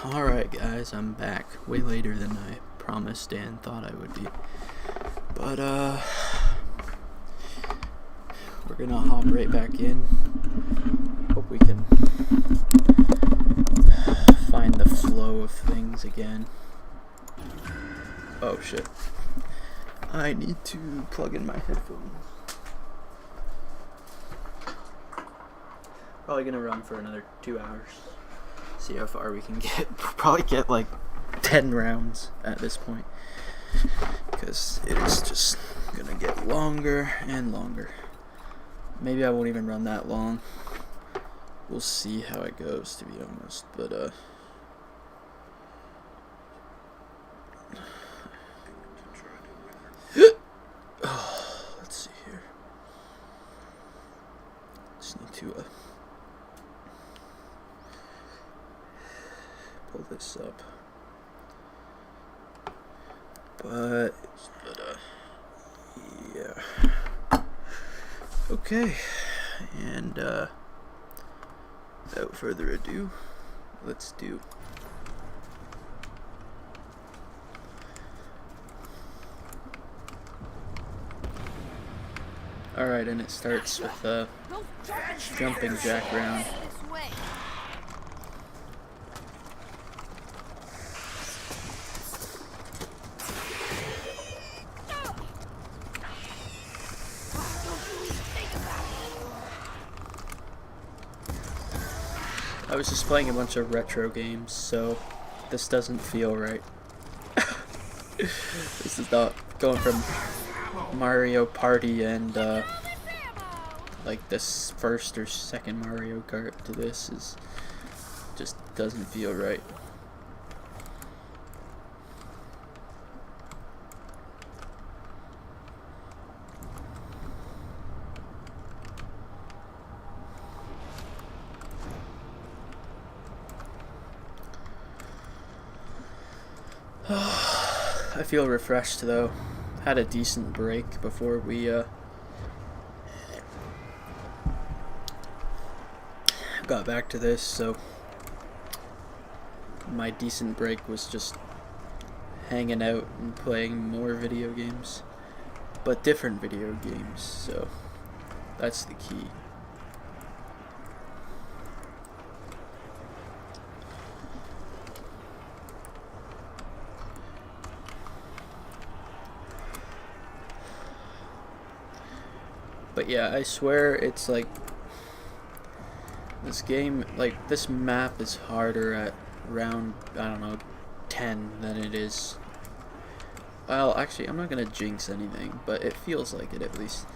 Alright guys, I'm back. Way later than I promised and thought I would be. But we're gonna hop right back in. Hope we can find the flow of things again. Oh shit. I need to plug in my headphones. Probably gonna run for another 2 hours. See how far we can get. Probably get like 10 rounds at this point, because it is just gonna get longer and longer. Maybe I won't even run that long. We'll see how it goes, to be honest. But let's see here. Just need to pull this up. But yeah. Okay. And without further ado, let's do. Alright, and it starts with a jumping jack round. I was just playing a bunch of retro games, so this doesn't feel right. This is not going from Mario Party and like this first or second Mario Kart to this is just doesn't feel right. I feel refreshed though. Had a decent break before we got back to this, so my decent break was just hanging out and playing more video games, but different video games, so that's the key. But yeah, I swear it's like this game, like this map is harder at round, I don't know, 10 than it is. Well, actually, I'm not gonna jinx anything, but it feels like it at least.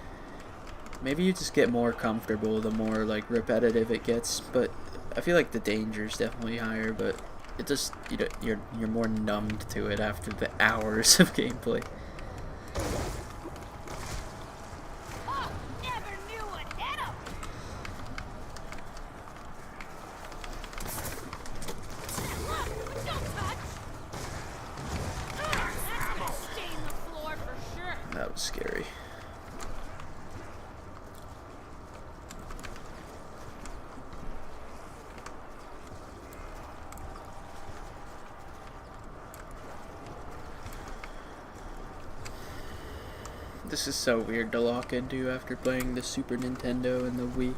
Maybe you just get more comfortable the more like repetitive it gets, but I feel like the danger is definitely higher, but it just, you know, you're more numbed to it after the hours of gameplay. That was scary. This is so weird to lock into after playing the Super Nintendo and the Wii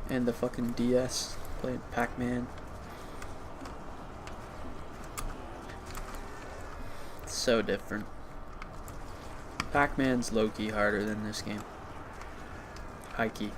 and the fucking DS, playing Pac-Man. It's so different. Pac-Man's low-key harder than this game. High-key.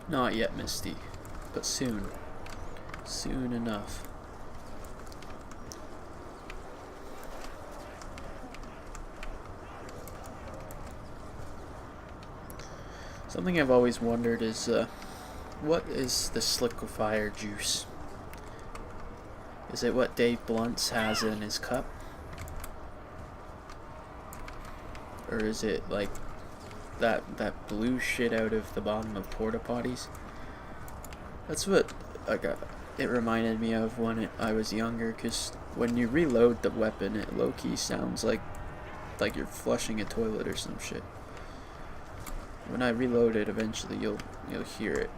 Not yet, Misty, but soon. soon enough. Something I've always wondered is, what is this liquefier juice? Is it what Dave Blunt's has in his cup? Or is it like that blue shit out of the bottom of porta potties? That's what it reminded me of when I was younger, because when you reload the weapon, it low-key sounds like you're flushing a toilet or some shit. When I reload it, eventually you'll hear it.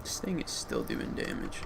This thing is still doing damage.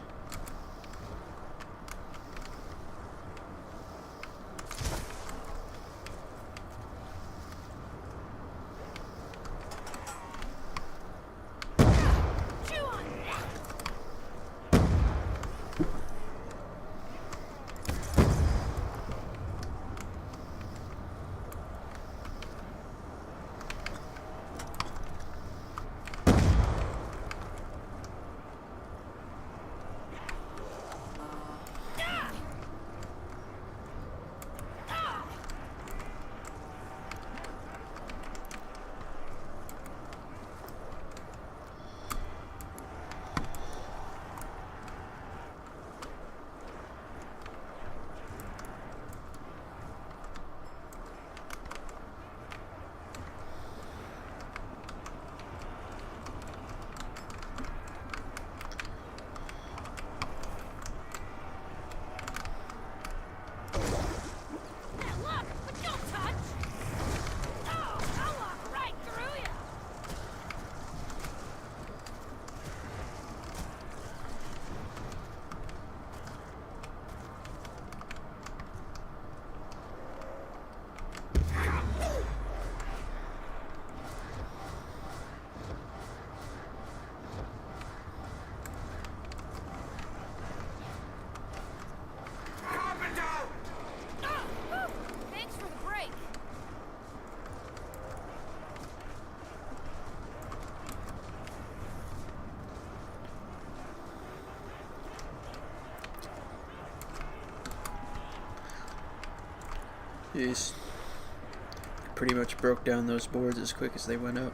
Jeez. Pretty much broke down those boards as quick as they went up.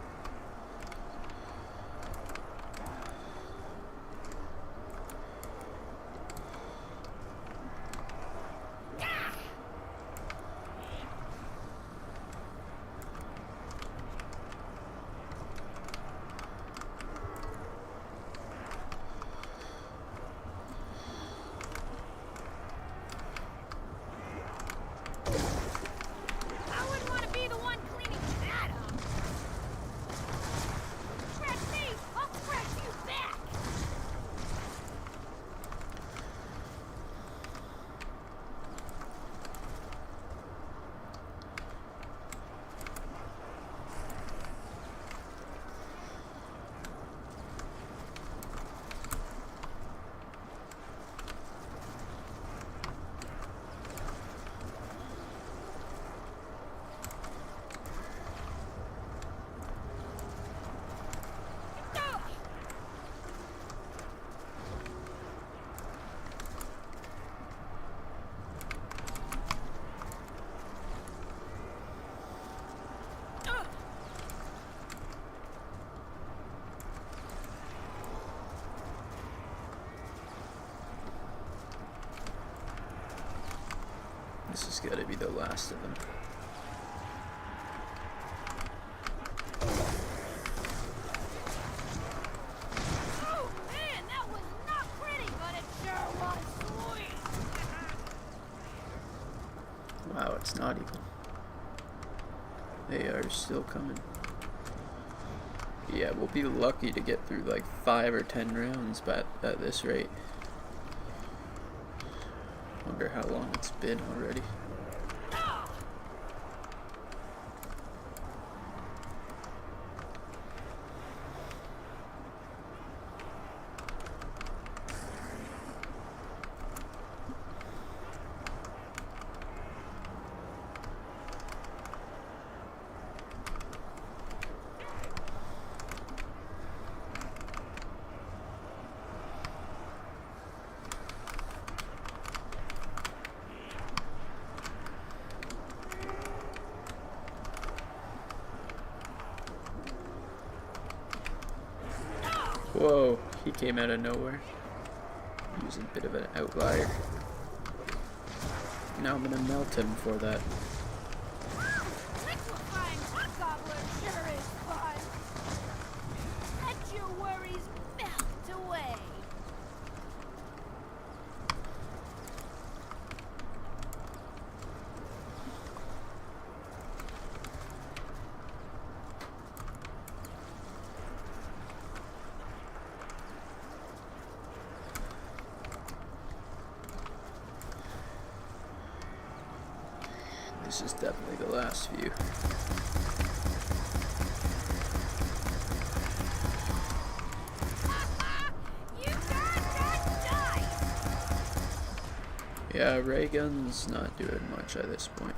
This has got to be the last of them. It's not even. They are still coming. Yeah, we'll be lucky to get through like 5 or 10 rounds but at this rate. Wonder how long it's been already. Whoa, he came out of nowhere. He was a bit of an outlier. Now I'm gonna melt him for that. Liquefying gobbler sure is fun. Let your worries melt away. This is definitely the last few. You got that dice! Yeah, ray gun's not doing much at this point.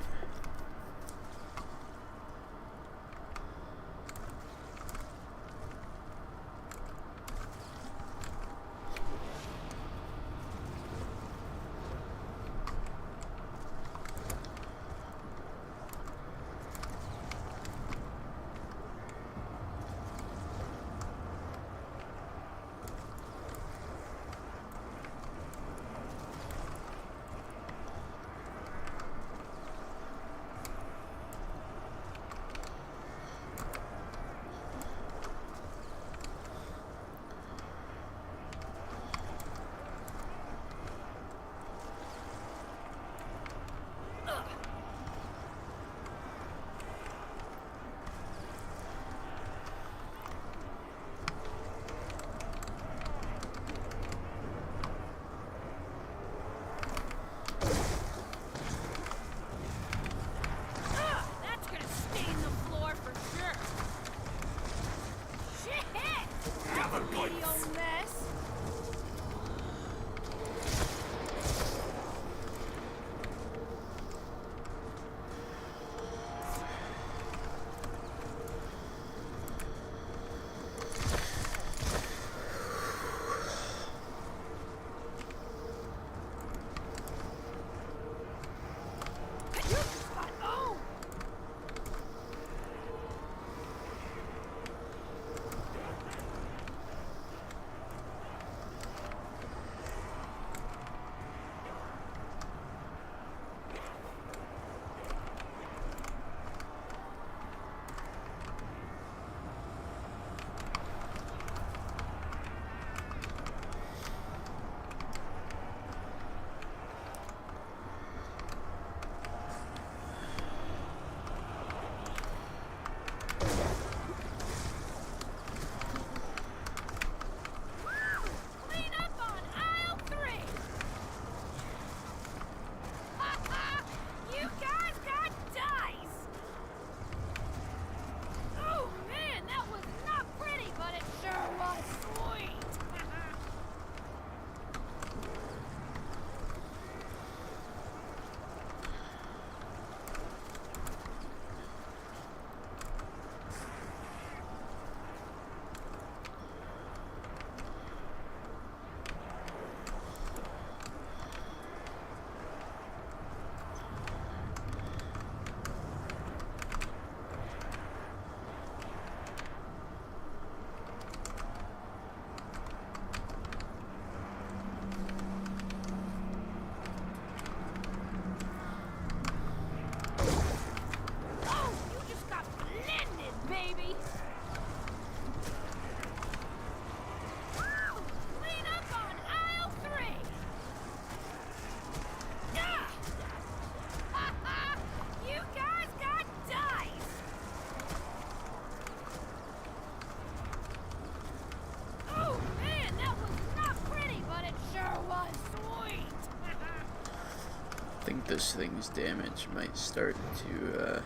this thing's damage might start to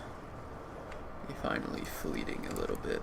be finally fleeting a little bit.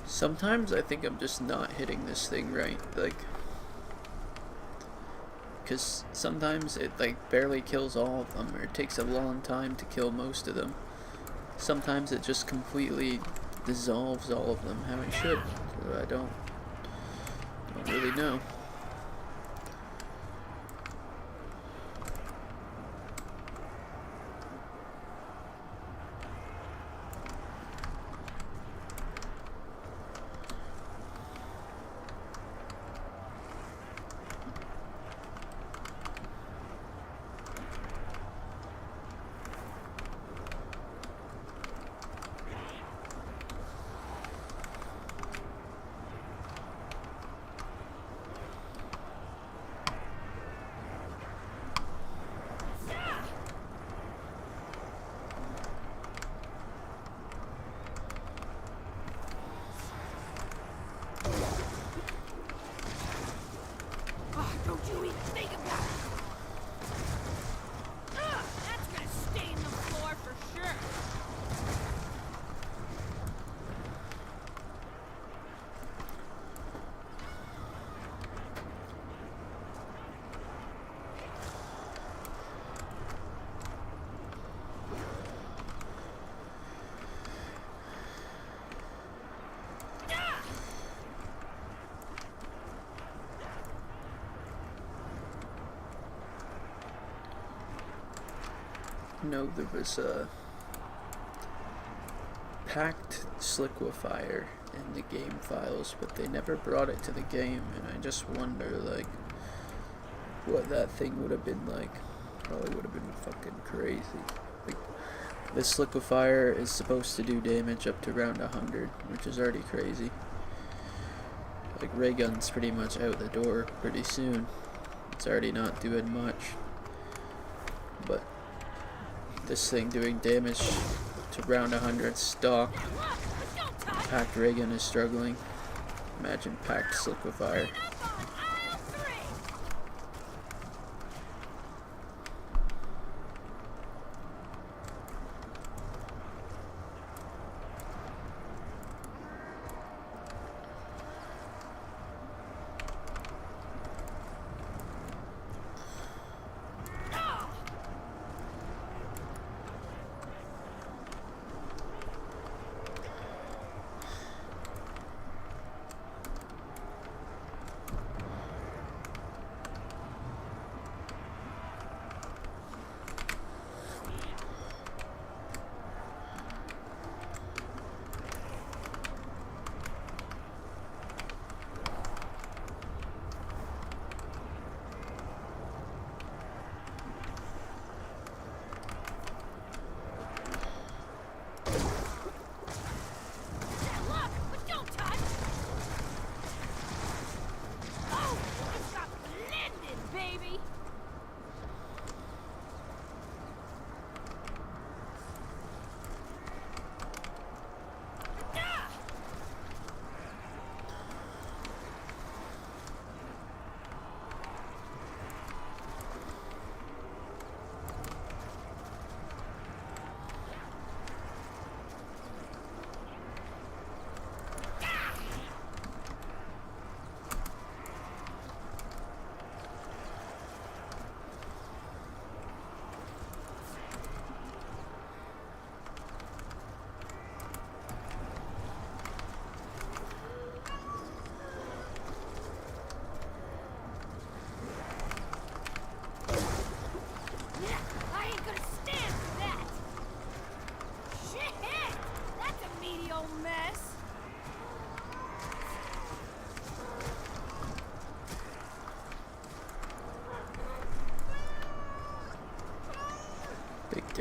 Sometimes I think I'm just not hitting this thing right, like, because sometimes it like barely kills all of them, or it takes a long time to kill most of them. Sometimes it just completely dissolves all of them how it should, so I don't really know. No, there was a packed liquefier in the game files, but they never brought it to the game, and I just wonder, like, what that thing would have been like. Probably would have been fucking crazy. Like, this liquefier is supposed to do damage up to around 100, which is already crazy. Like, ray gun's pretty much out the door pretty soon. It's already not doing much. But this thing doing damage to around 100 stock. Packed ray gun is struggling. Imagine packed liquefier.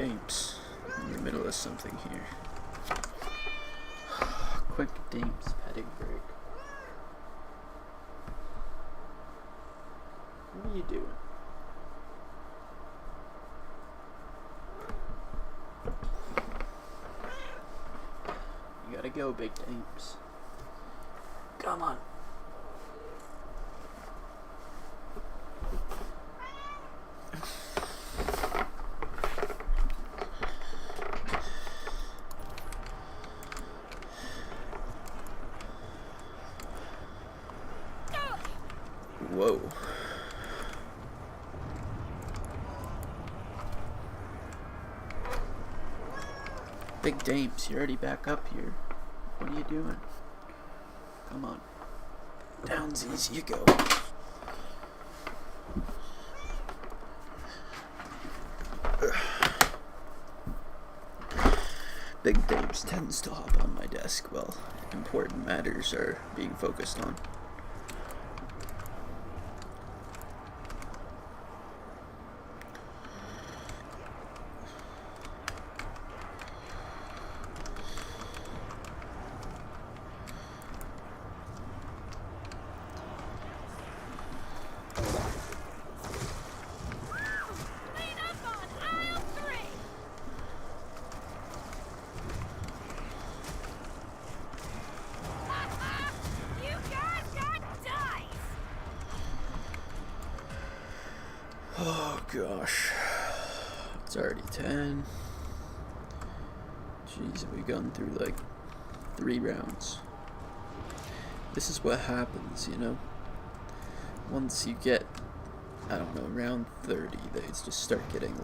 games. I'm in the middle of something here. Quick games petting break. What are you doing? You gotta go, big Dames. Come on. Whoa. Big Dames, you're already back up here. What are you doing? Come on. Downsies, you go. Big Dames tends to hop on my desk while important matters are being focused on. Oh gosh, it's already 10. Jeez, we've gone through like 3 rounds. This is what happens, you know? Once you get, I don't know, round 30, they just start getting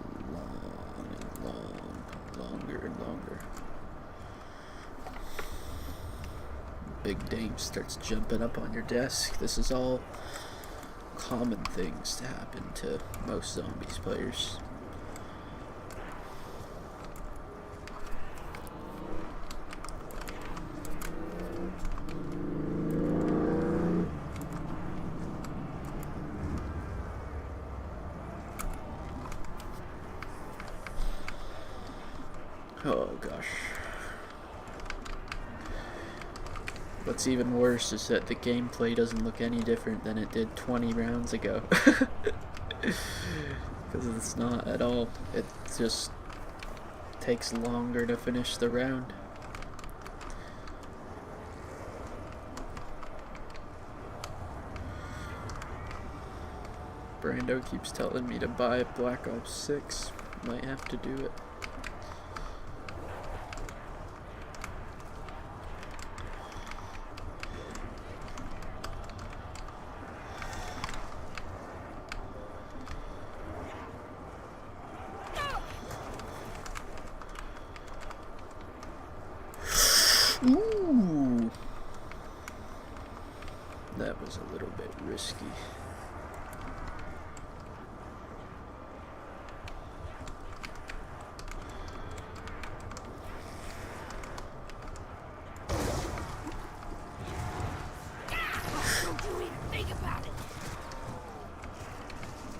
longer and longer. Big Dame starts jumping up on your desk. This is all common things to happen to most zombies players. Oh gosh. What's even worse is that the gameplay doesn't look any different than it did 20 rounds ago. Because it's not at all. It just takes longer to finish the round. Brando keeps telling me to buy Black Ops 6. Might have to do it. Ooh, that was a little bit risky. Don't you even think about it.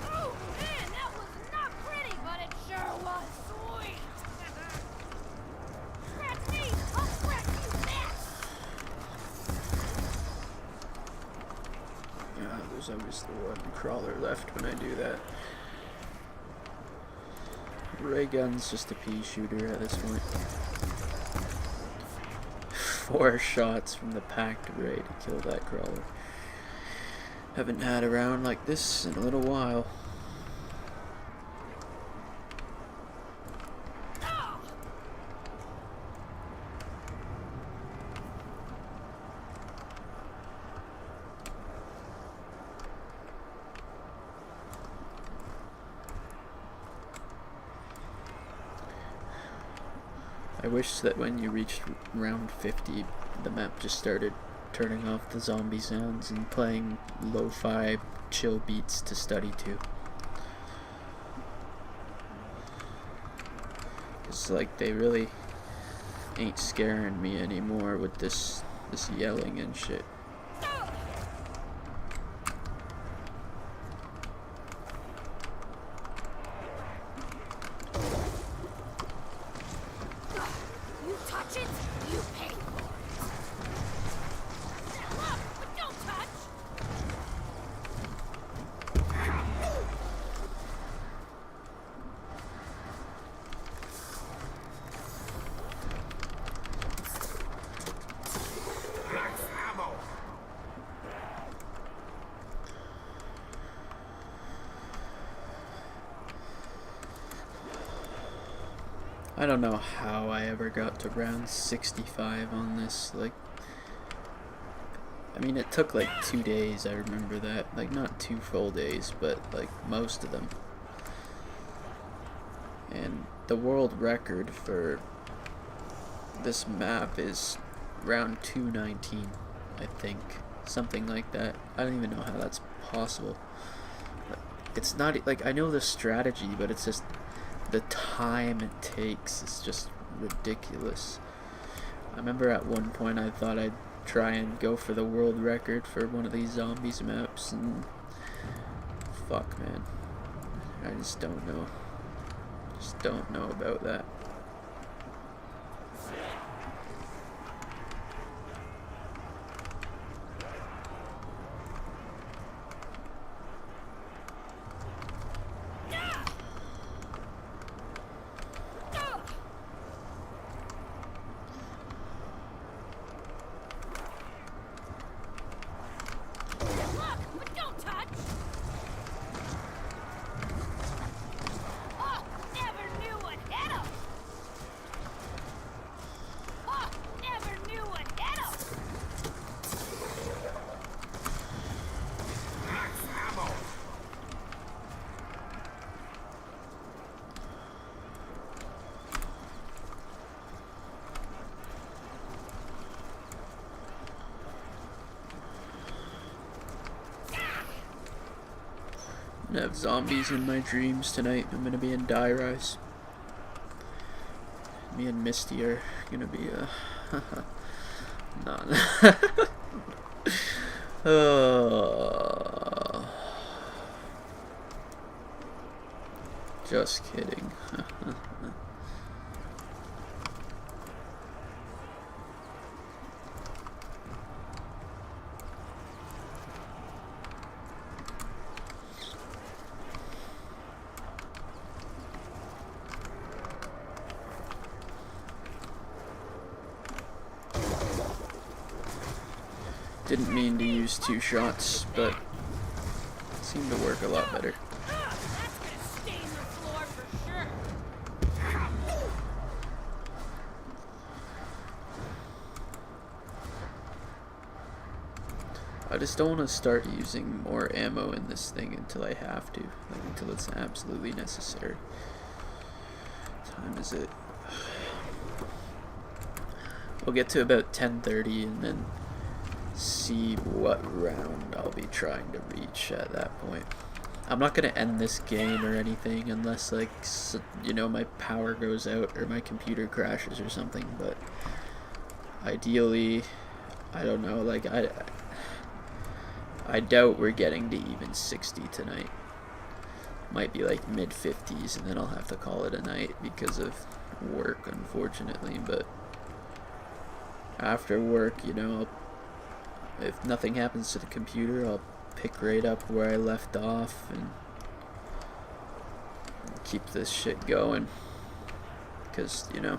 Oh man, that was not pretty, but it sure was sweet. Scratch me, I'll scratch you next. There's always the one crawler left when I do that. Ray gun's just a pea shooter at this point. 4 shots from the packed Ray to kill that crawler. Haven't had a round like this in a little while. I wish that when you reached round 50, the map just started turning off the zombie sounds and playing lo-fi chill beats to study to. It's like they really ain't scaring me anymore with this yelling and shit. I don't know how I ever got to round 65 on this. Like, I mean, it took like 2 days, I remember that. Like, not 2 full days, but like most of them. And the world record for this map is round 219, I think. Something like that. I don't even know how that's possible. It's not, like, I know the strategy, but it's just the time it takes is just ridiculous. I remember at one point I thought I'd try and go for the world record for one of these zombies maps, and fuck, man. I just don't know. Just don't know about that. I'm gonna have zombies in my dreams tonight. I'm gonna be in Die Rise. Me and Misty are gonna be not. Just kidding. Didn't mean to use 2 shots, but it seemed to work a lot better. That's gonna stain the floor for sure. I just don't want to start using more ammo in this thing until I have to, like until it's absolutely necessary. What time is it? We'll get to about 10:30 and then see what round I'll be trying to reach at that point. I'm not gonna end this game or anything unless, like, you know, my power goes out or my computer crashes or something, but ideally, I don't know, like, I doubt we're getting to even 60 tonight. Might be like mid-50s and then I'll have to call it a night because of work, unfortunately, but after work, you know, if nothing happens to the computer, I'll pick right up where I left off and keep this shit going. Because, you know,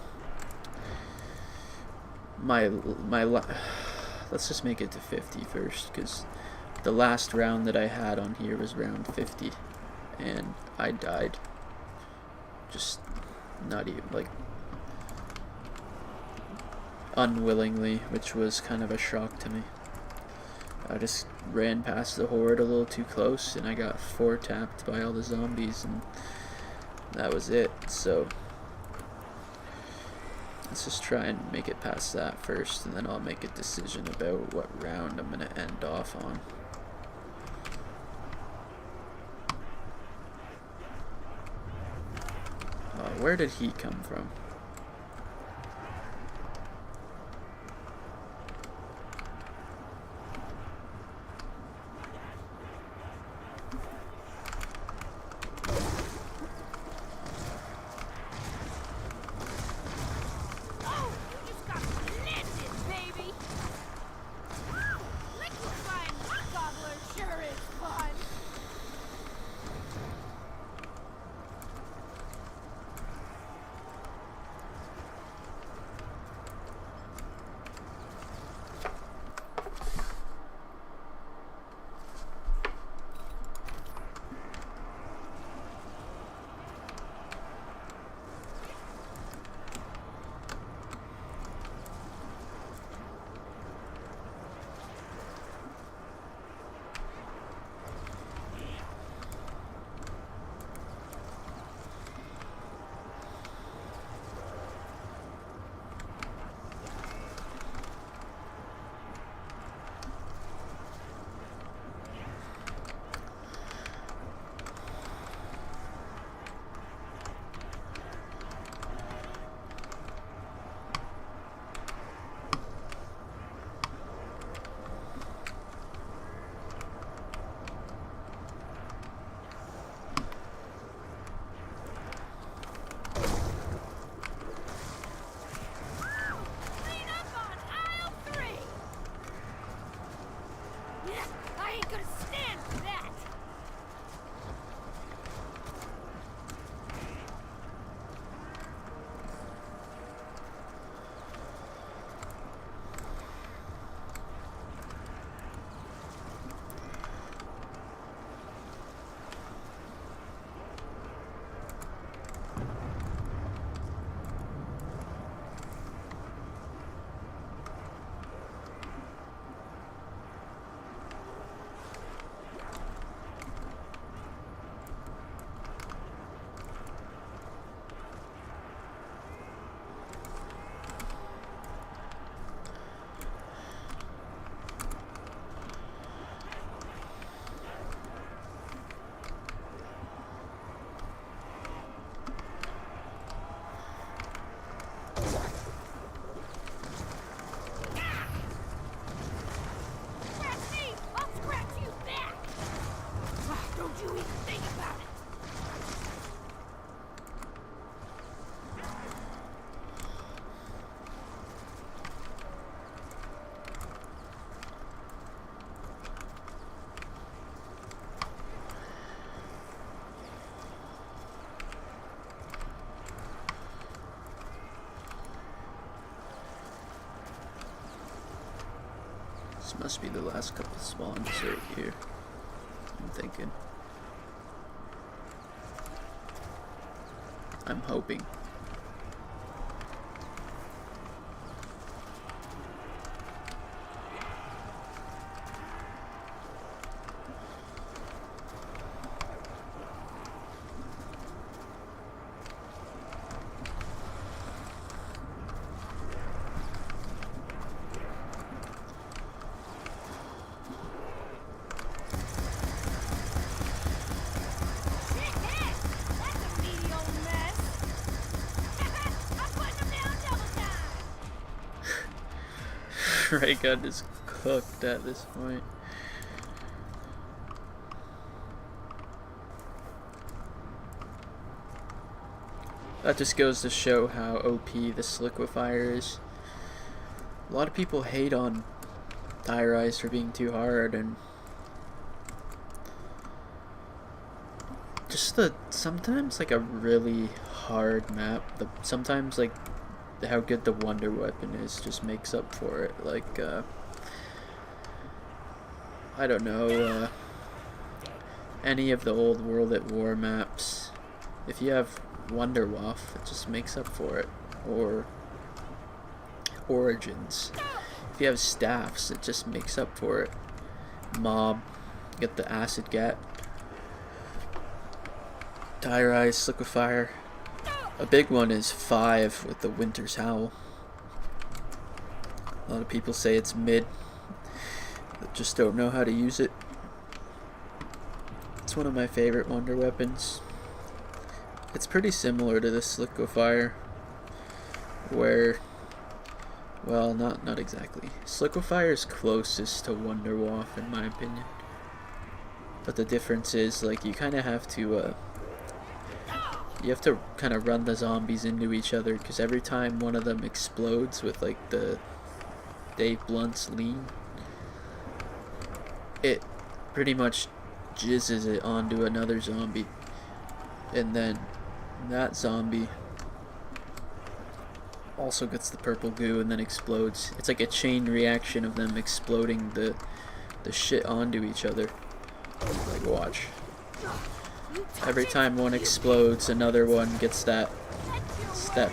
let's just make it to 50 first, because the last round that I had on here was round 50, and I died. Just not even, like, unwillingly, which was kind of a shock to me. I just ran past the horde a little too close and I got 4-tapped by all the zombies, and that was it. So let's just try and make it past that first, and then I'll make a decision about what round I'm gonna end off on. Where did he come from? I ain't gonna stand for that. This must be the last couple spawns right here, I'm thinking. I'm hoping. Ray gun is cooked at this point. That just goes to show how OP this liquefier is. A lot of people hate on Tire-Eyes for being too hard, and just sometimes like a really hard map. Sometimes like how good the wonder weapon is just makes up for it. Like I don't know, any of the old World at War maps, if you have Wonder Waff, it just makes up for it. Or Origins, if you have staffs, it just makes up for it. Mob, get the acid gat. Tire-Eyes, liquefier. A big one is 5 with the Winter's Howl. A lot of people say it's mid, but just don't know how to use it. It's one of my favorite wonder weapons. It's pretty similar to this liquefier, where, well, not exactly. Liquefier is closest to Wonder Waff in my opinion, but the difference is like you kind of have to kind of run the zombies into each other, because every time one of them explodes with like the Dave Blunt's lean, it pretty much jizzes it onto another zombie, and then that zombie also gets the purple goo and then explodes. It's like a chain reaction of them exploding the shit onto each other. Like, watch. Every time one explodes, another one gets that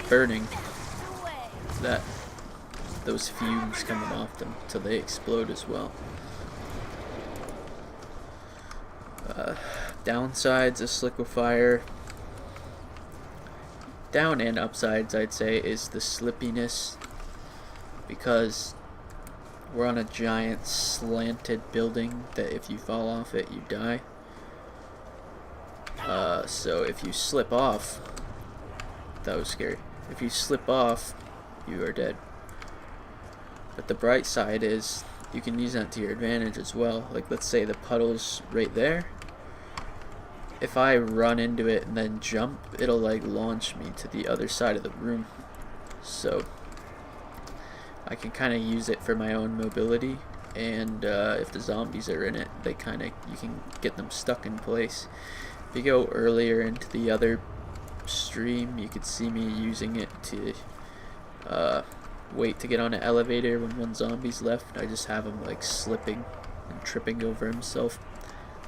burning, those fumes coming off them till they explode as well. Downsides of liquefier, down and upsides I'd say, is the slippiness, because we're on a giant slanted building that if you fall off it you die. So if you slip off, that was scary. If you slip off, you are dead. But the bright side is you can use that to your advantage as well. Like, let's say the puddle's right there. If I run into it and then jump, it'll like launch me to the other side of the room. So I can kind of use it for my own mobility, and if the zombies are in it, you can get them stuck in place. If you go earlier into the other stream, you could see me using it to wait to get on an elevator when one zombie's left. I just have him like slipping and tripping over himself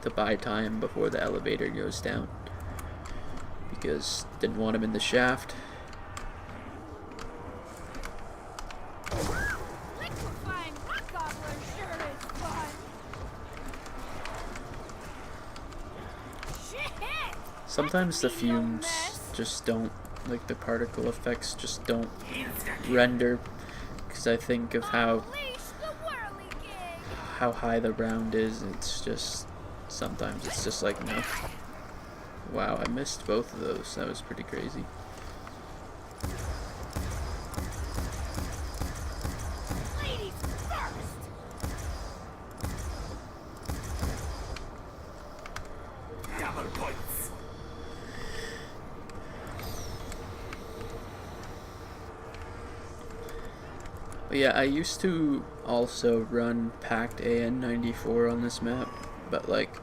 to buy time before the elevator goes down, because didn't want him in the shaft. Liquefying rock gobbler sure is fun. Shit! Sometimes the That could be no fumes mess. just don't, like the particle effects just don't render, because I think of how Unleash the whirligig. high the round is. It's just, sometimes it's just like, no. Wow, I missed both of those. That was pretty crazy. Ladies first. Double points. But yeah, I used to also run packed AN94 on this map, but like,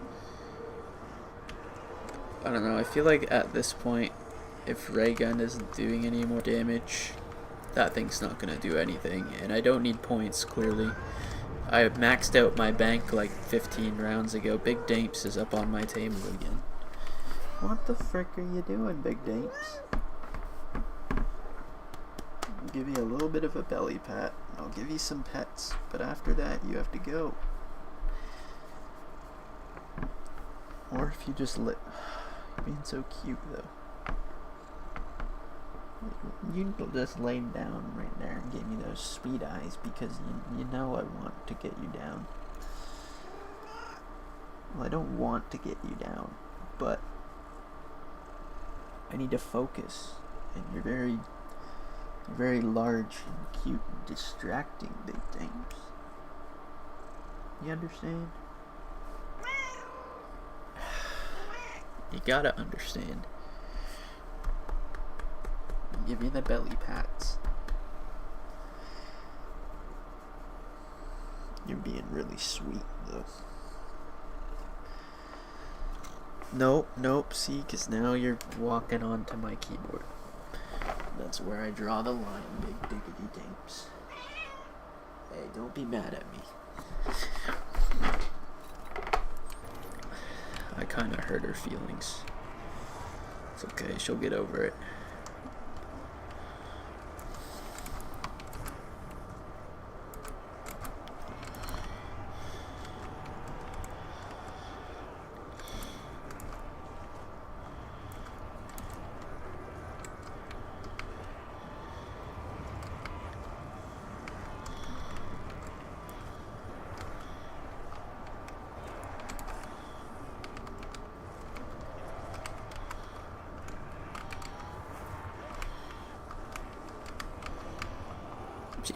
I don't know, I feel like at this point, if ray gun isn't doing any more damage, that thing's not gonna do anything, and I don't need points, clearly. I maxed out my bank like 15 rounds ago. Big Damps is up on my table again. What the frick are you doing, Big Damps? I'll give you a little bit of a belly pat. I'll give you some pets, but after that you have to go. Or if you just you're being so cute though. You just laid down right there and gave me those sweet eyes because you know I want to get you down. Well, I don't want to get you down, but I need to focus, and you're very large and cute and distracting, Big Damps. You understand? You gotta understand. Give me the belly pats. You're being really sweet, though. Nope, see, because now you're walking onto my keyboard. That's where I draw the line, Big Diggity Damps. Hey, don't be mad at me. I kinda hurt her feelings. It's okay, she'll get over it.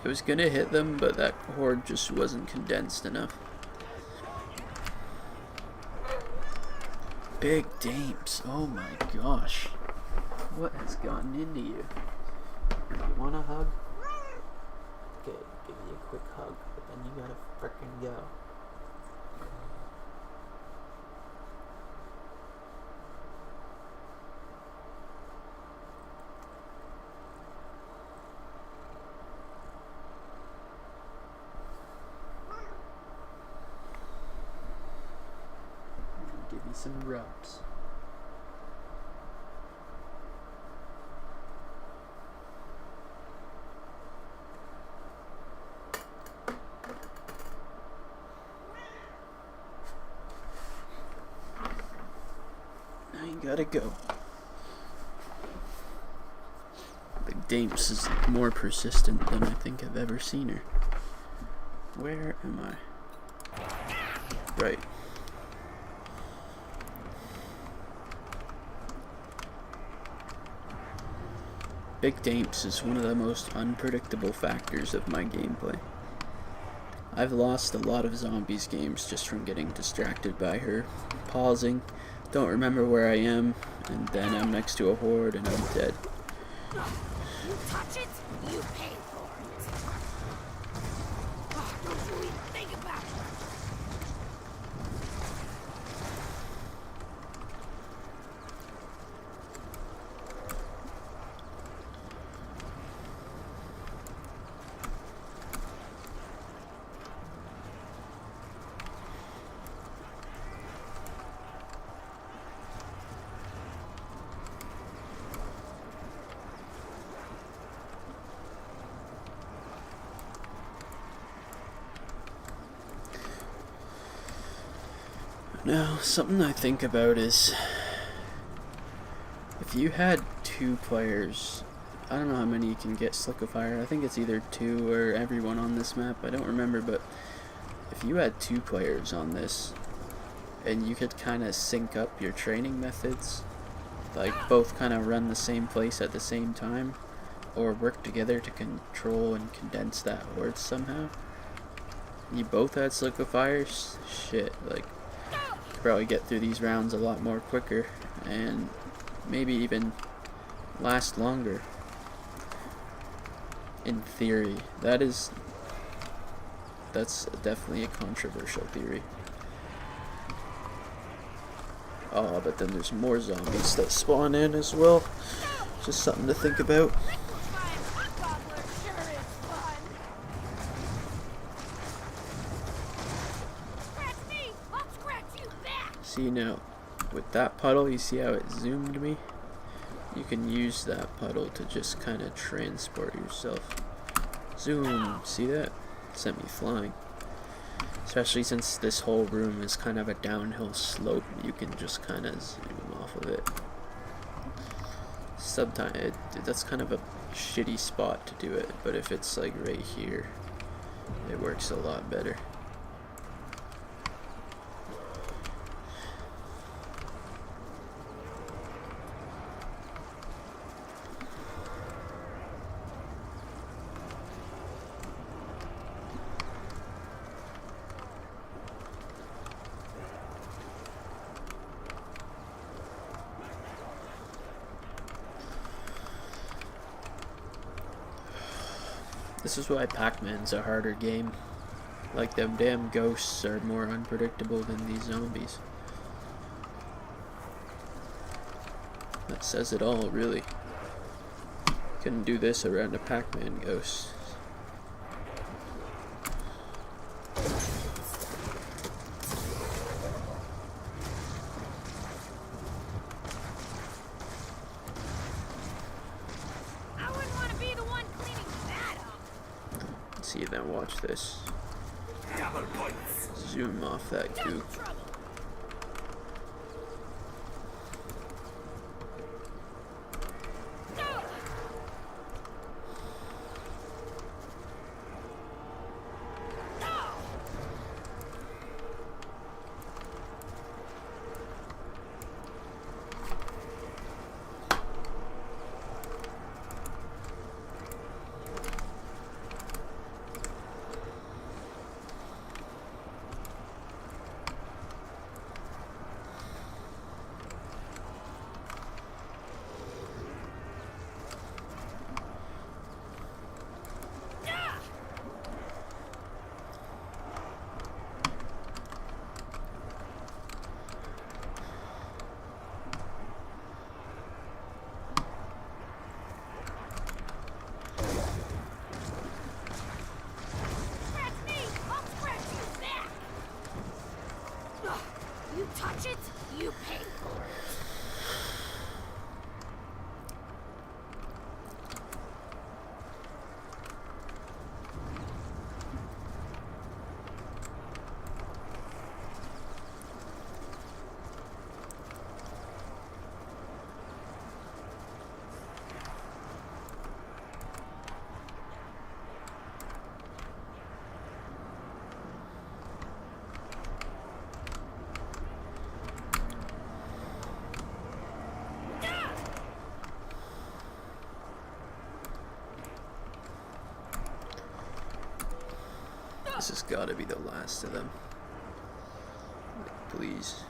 I was gonna hit them, but that horde just wasn't condensed enough. Big Damps, oh my gosh. What has gotten into you? You want a hug? Okay, give you a quick hug, but then you gotta frickin' go. Give me some rubs. Now you gotta go. Big Damps is more persistent than I think I've ever seen her. Where am I? Right. Big Damps is one of the most unpredictable factors of my gameplay. I've lost a lot of zombies games just from getting distracted by her, pausing, don't remember where I am, and then I'm next to a horde and I'm dead. You touch it, you pay for it. Oh, don't you even think about Now, something I think about is if you had 2 players, I don't know how many you can get Slick of Fire. I think it's either 2 or everyone on this map. I don't remember, but if you had 2 players on this and you could kind of sync up your training methods, like both kind of run the same place at the same time, or work together to control and condense that horde somehow. You both had Slick of Fires, shit, like, you could probably get through these rounds a lot more quicker, and maybe even last longer. In theory. That's definitely a controversial theory. Oh, but then there's more zombies that spawn in as well. Just something to think about. See now, with that puddle, you see how it zoomed me? You can use that puddle to just kind of transport yourself. Zoom, see that? Sent me flying. Especially since this whole room is kind of a downhill slope, you can just kind of zoom off of it. Sometimes that's kind of a shitty spot to do it, but if it's like right here, it works a lot better. This is why Pac-Man's a harder game. Like, them damn ghosts are more unpredictable than these zombies. That says it all, really. Couldn't do this around a Pac-Man ghost. See, then watch this. Zoom off that goop. Touch it, you pay for it. This has got to be the last of them. Please.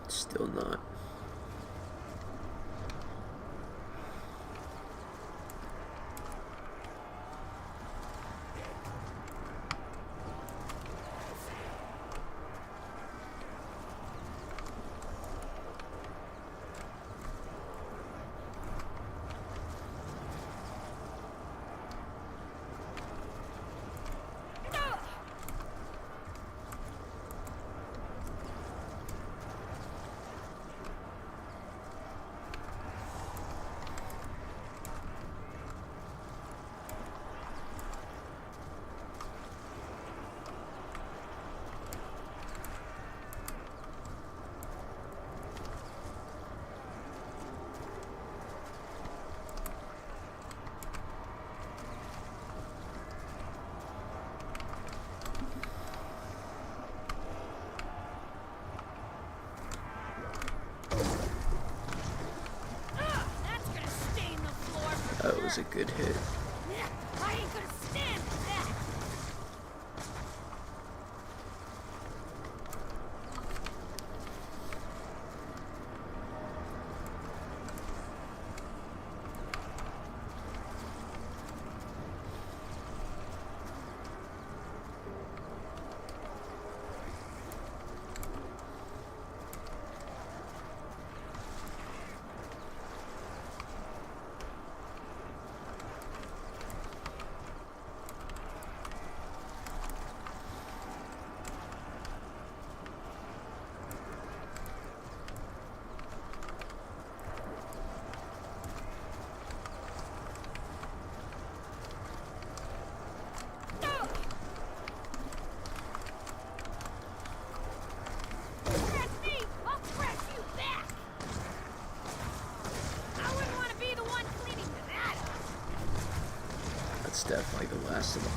Still not. That was a good hit. I ain't gonna stand for that. That's definitely the last of them.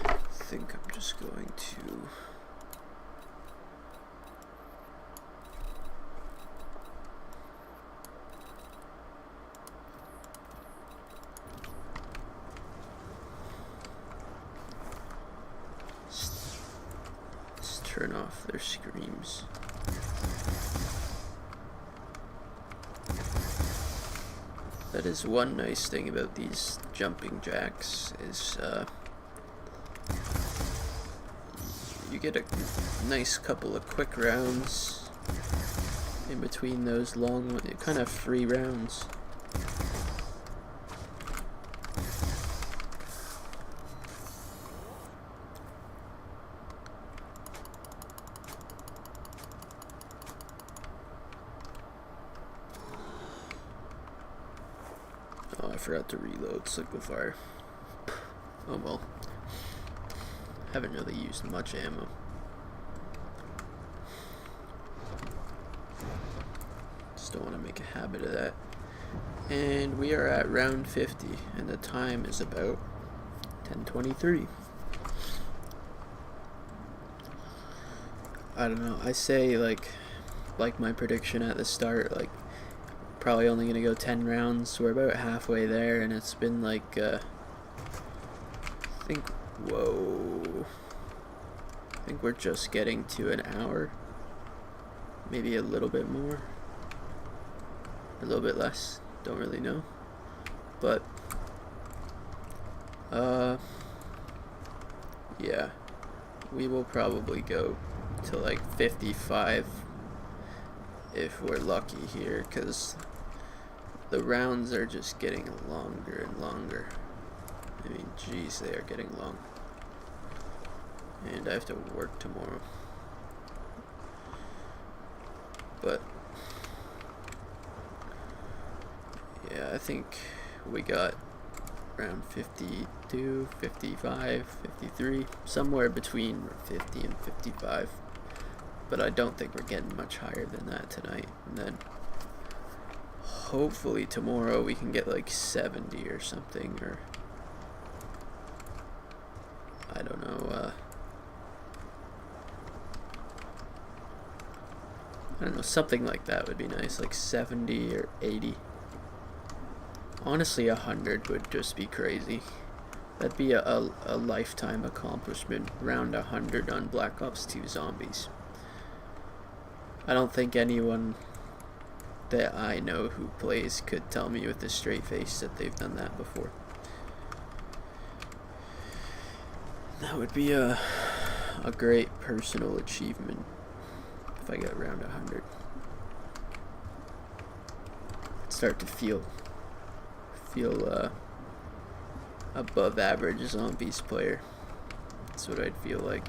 I think I'm just going to turn off their screams. That is one nice thing about these jumping jacks is you get a nice couple of quick rounds in between those long, kind of free rounds. Oh, I forgot to reload Liquefire. Oh well. Haven't really used much ammo. Just don't want to make a habit of that. And we are at round 50, and the time is about 10:23. I don't know. I say like my prediction at the start, like probably only gonna go 10 rounds. We're about halfway there, and it's been like I think. Whoa. I think we're just getting to an hour. Maybe a little bit more. A little bit less. Don't really know. But, yeah. We will probably go to like 55 if we're lucky here, because the rounds are just getting longer and longer. I mean, geez, they are getting long. And I have to work tomorrow. But yeah, I think we got around 52, 55, 53, somewhere between 50 and 55. But I don't think we're getting much higher than that tonight. And then hopefully tomorrow we can get like 70 or something, or I don't know, something like that would be nice, like 70 or 80. Honestly, 100 would just be crazy. That'd be a lifetime accomplishment, round 100 on Black Ops 2 Zombies. I don't think anyone that I know who plays could tell me with a straight face that they've done that before. That would be a great personal achievement if I got around 100. I'd start to feel above average Zombies player. That's what I'd feel like.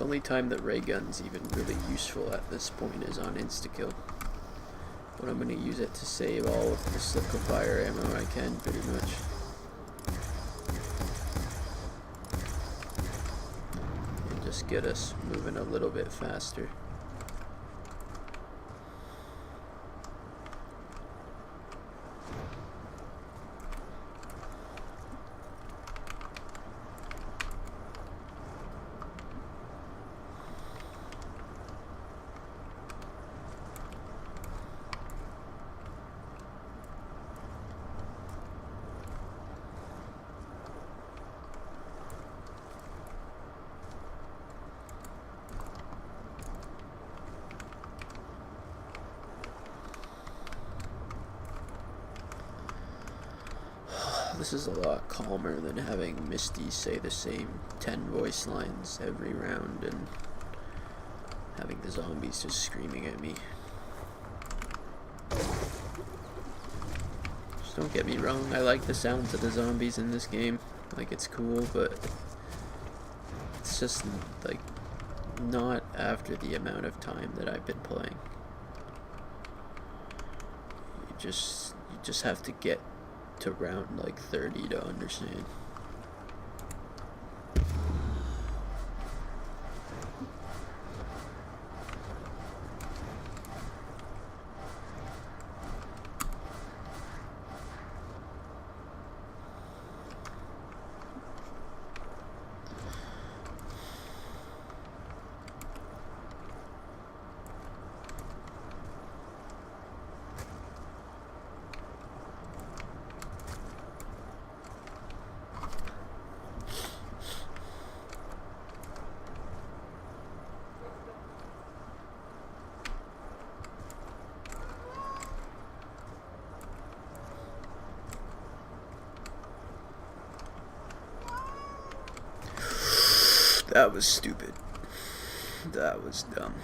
The only time that ray gun's even really useful at this point is on insta-kill. But I'm gonna use it to save all of the slip of fire ammo I can, pretty much. And just get us moving a little bit faster. This is a lot calmer than having Misty say the same 10 voice lines every round and having the zombies just screaming at me. Just don't get me wrong, I like the sounds of the zombies in this game. Like, it's cool, but it's just like not after the amount of time that I've been playing. You just have to get to round like 30 to understand. That was stupid. That was dumb.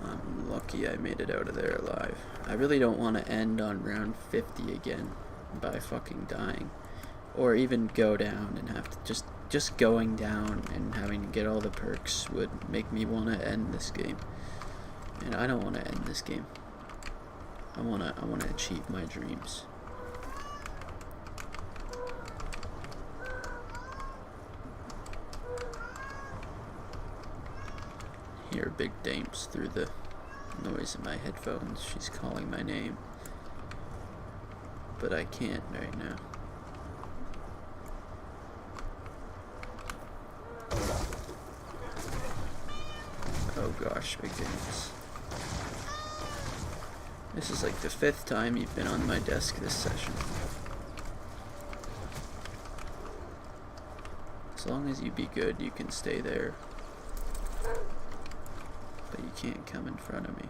I'm lucky I made it out of there alive. I really don't want to end on round 50 again by fucking dying. Or even go down and have to just going down and having to get all the perks would make me want to end this game. And I don't want to end this game. I want to achieve my dreams. Hear Big Dames through the noise in my headphones. She's calling my name, but I can't right now. Oh gosh, Big Dames. This is like the 5th time you've been on my desk this session. As long as you be good, you can stay there. But you can't come in front of me.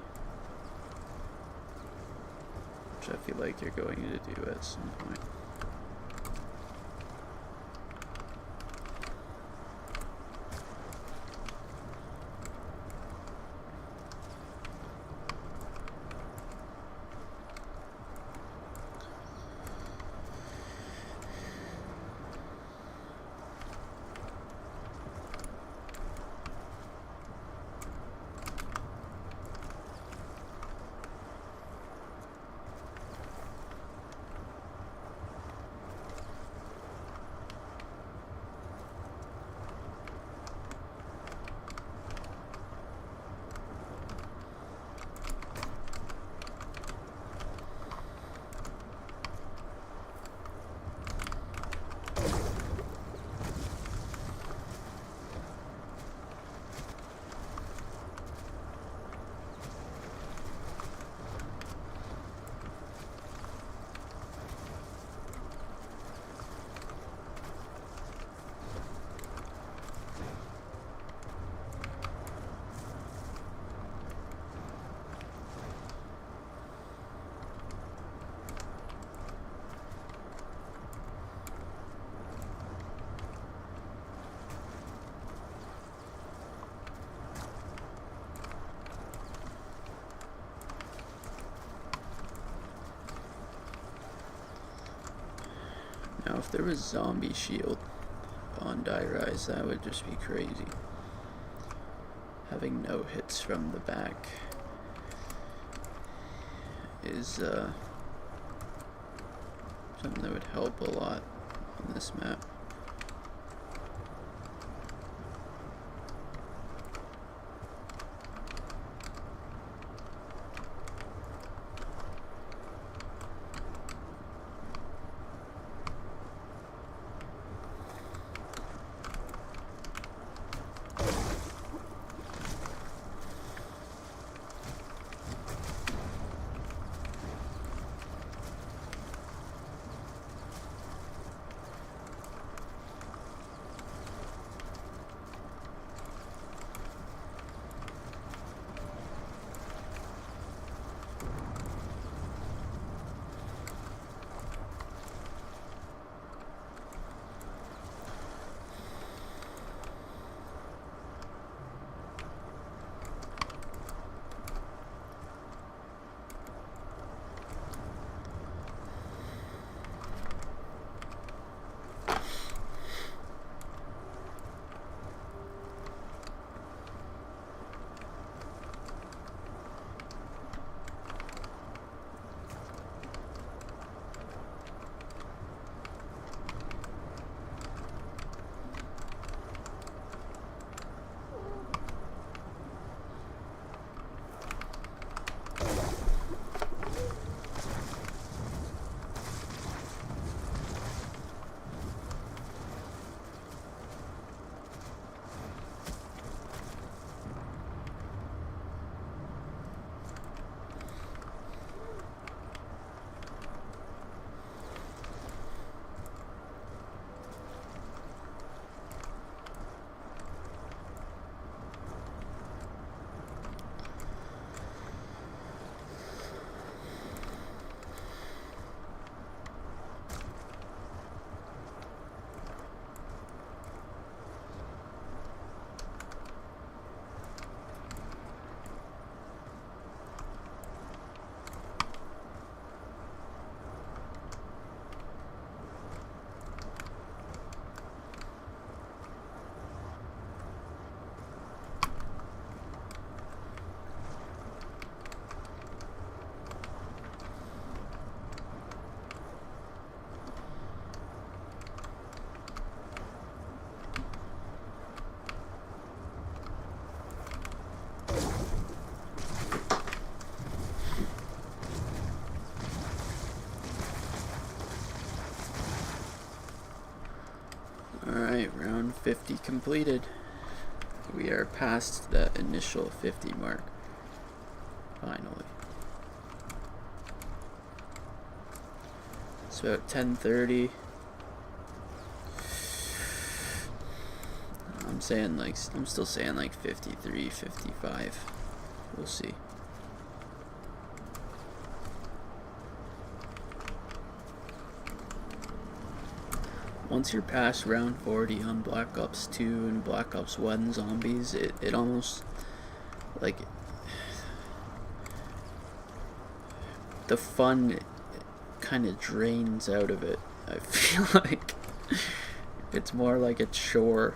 Which I feel like you're going to do at some point. Now, if there was zombie shield on Die Rise, that would just be crazy. having no hits from the back is something that would help a lot on this map. Alright, round 50 completed. We are past the initial 50 mark. Finally. It's about 10:30. I'm still saying like 53, 55. We'll see. Once you're past round 40 on Black Ops 2 and Black Ops 1 zombies, it almost, like, the fun kind of drains out of it. I feel like it's more like a chore.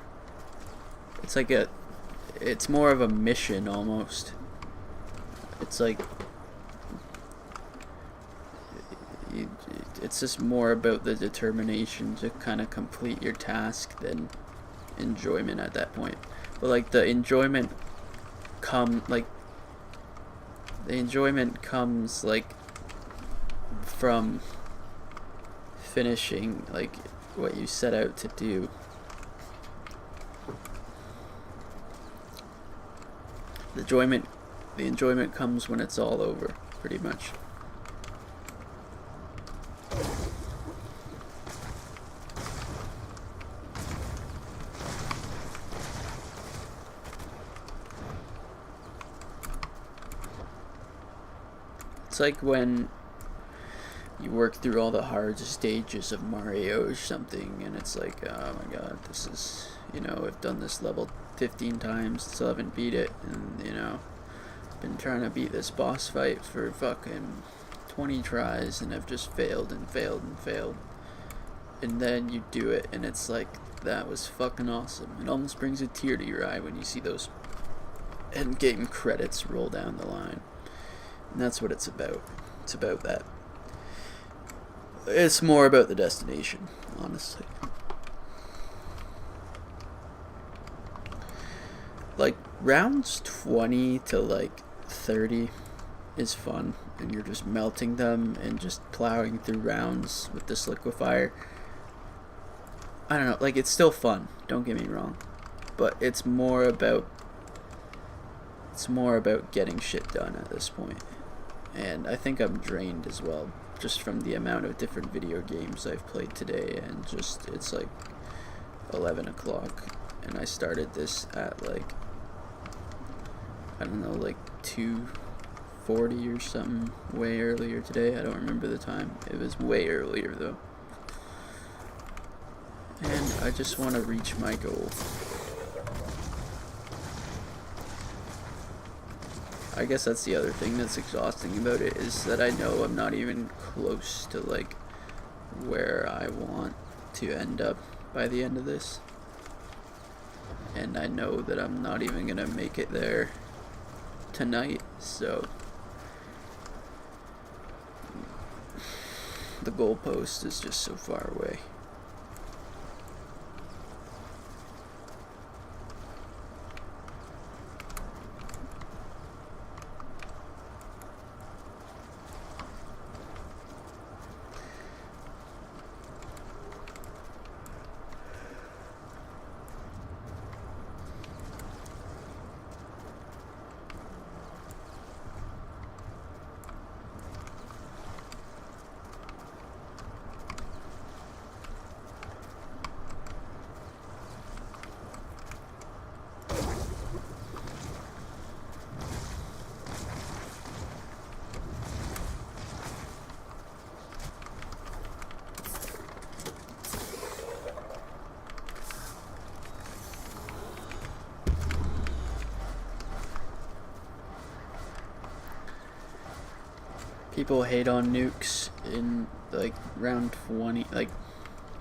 It's more of a mission almost. It's like, it's just more about the determination to kind of complete your task than enjoyment at that point. But like the enjoyment comes like from finishing like what you set out to do. The enjoyment comes when it's all over, pretty much. It's like when you work through all the hard stages of Mario or something, and it's like, oh my god, this is, I've done this level 15 times, still haven't beat it, and, been trying to beat this boss fight for fucking 20 tries, and I've just failed and failed and failed. And then you do it, and it's like, that was fucking awesome. It almost brings a tear to your eye when you see those end game credits roll down the line. And that's what it's about. It's about that. It's more about the destination, honestly. Like, rounds 20 to like 30 is fun, and you're just melting them and just plowing through rounds with this liquefier. I don't know, like, it's still fun, don't get me wrong, but it's more about getting shit done at this point. And I think I'm drained as well, just from the amount of different video games I've played today, and just, it's like 11 o'clock, and I started this at like, I don't know, like 2:40 or something, way earlier today. I don't remember the time. It was way earlier though. And I just want to reach my goal. I guess that's the other thing that's exhausting about it, is that I know I'm not even close to like where I want to end up by the end of this. And I know that I'm not even gonna make it there tonight, so the goalpost is just so far away. People hate on nukes in like round 20, like,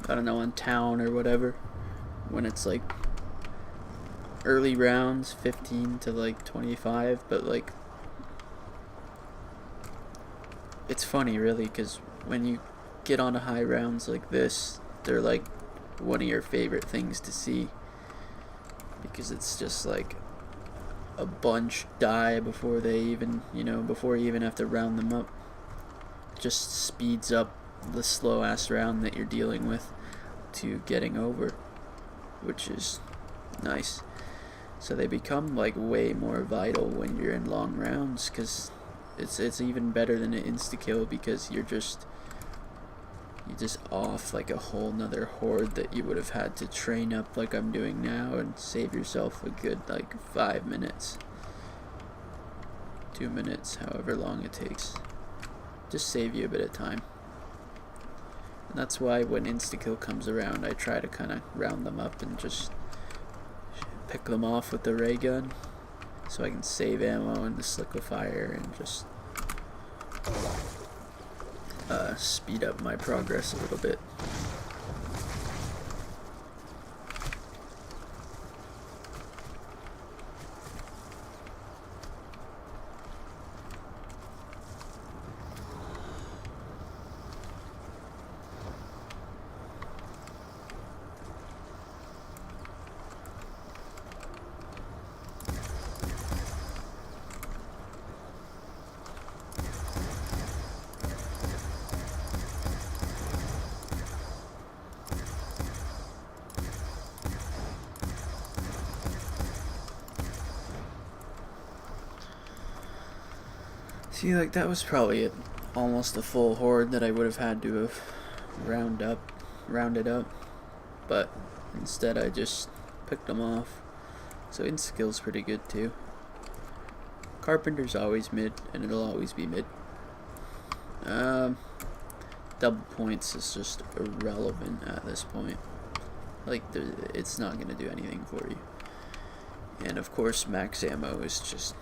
I don't know, on town or whatever, when it's like early rounds 15 to like 25, but like, it's funny really, because when you get onto high rounds like this, they're like one of your favorite things to see, because it's just like a bunch die before they even, before you even have to round them up. Just speeds up the slow ass round that you're dealing with to getting over, which is nice. So they become like way more vital when you're in long rounds, because it's even better than an insta kill, because you just off like a whole nother horde that you would have had to train up like I'm doing now, and save yourself a good like 5 minutes, 2 minutes, however long it takes. Just save you a bit of time. And that's why when insta-kill comes around, I try to kind of round them up and just pick them off with the ray gun, so I can save ammo in this liquefier and just speed up my progress a little bit. See, like, that was probably almost a full horde that I would have had to have rounded up, but instead I just picked them off. So insta-kill's pretty good too. Carpenter's always mid, and it'll always be mid. Double points is just irrelevant at this point. Like, it's not gonna do anything for you. And of course, max ammo is just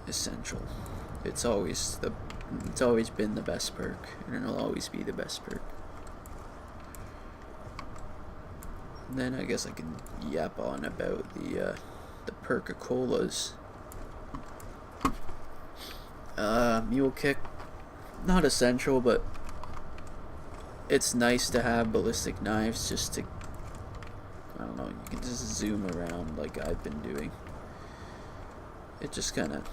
essential. It's always been the best perk, and it'll always be the best perk. And then I guess I can yap on about the Perca-Colas. Mule kick, not essential, but it's nice to have ballistic knives just to, I don't know, you can just zoom around like I've been doing. It just kind of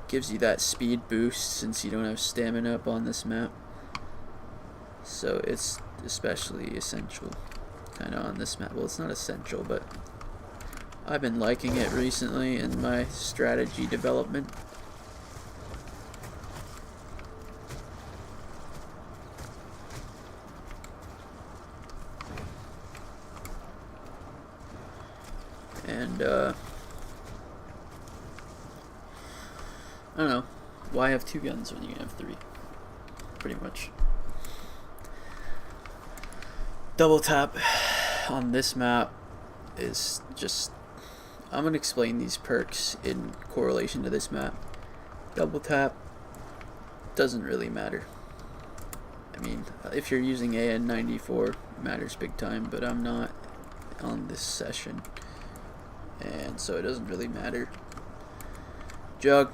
gives you that speed boost since you don't have stamina up on this map. So it's especially essential kind of on this map. Well, it's not essential, but I've been liking it recently in my strategy development. And I don't know, why have 2 guns when you can have 3? Pretty much. Double tap on this map is just, I'm going to explain these perks in correlation to this map. Double tap doesn't really matter. I mean, if you're using AN94, it matters big time, but I'm not on this session, and so it doesn't really matter. Jug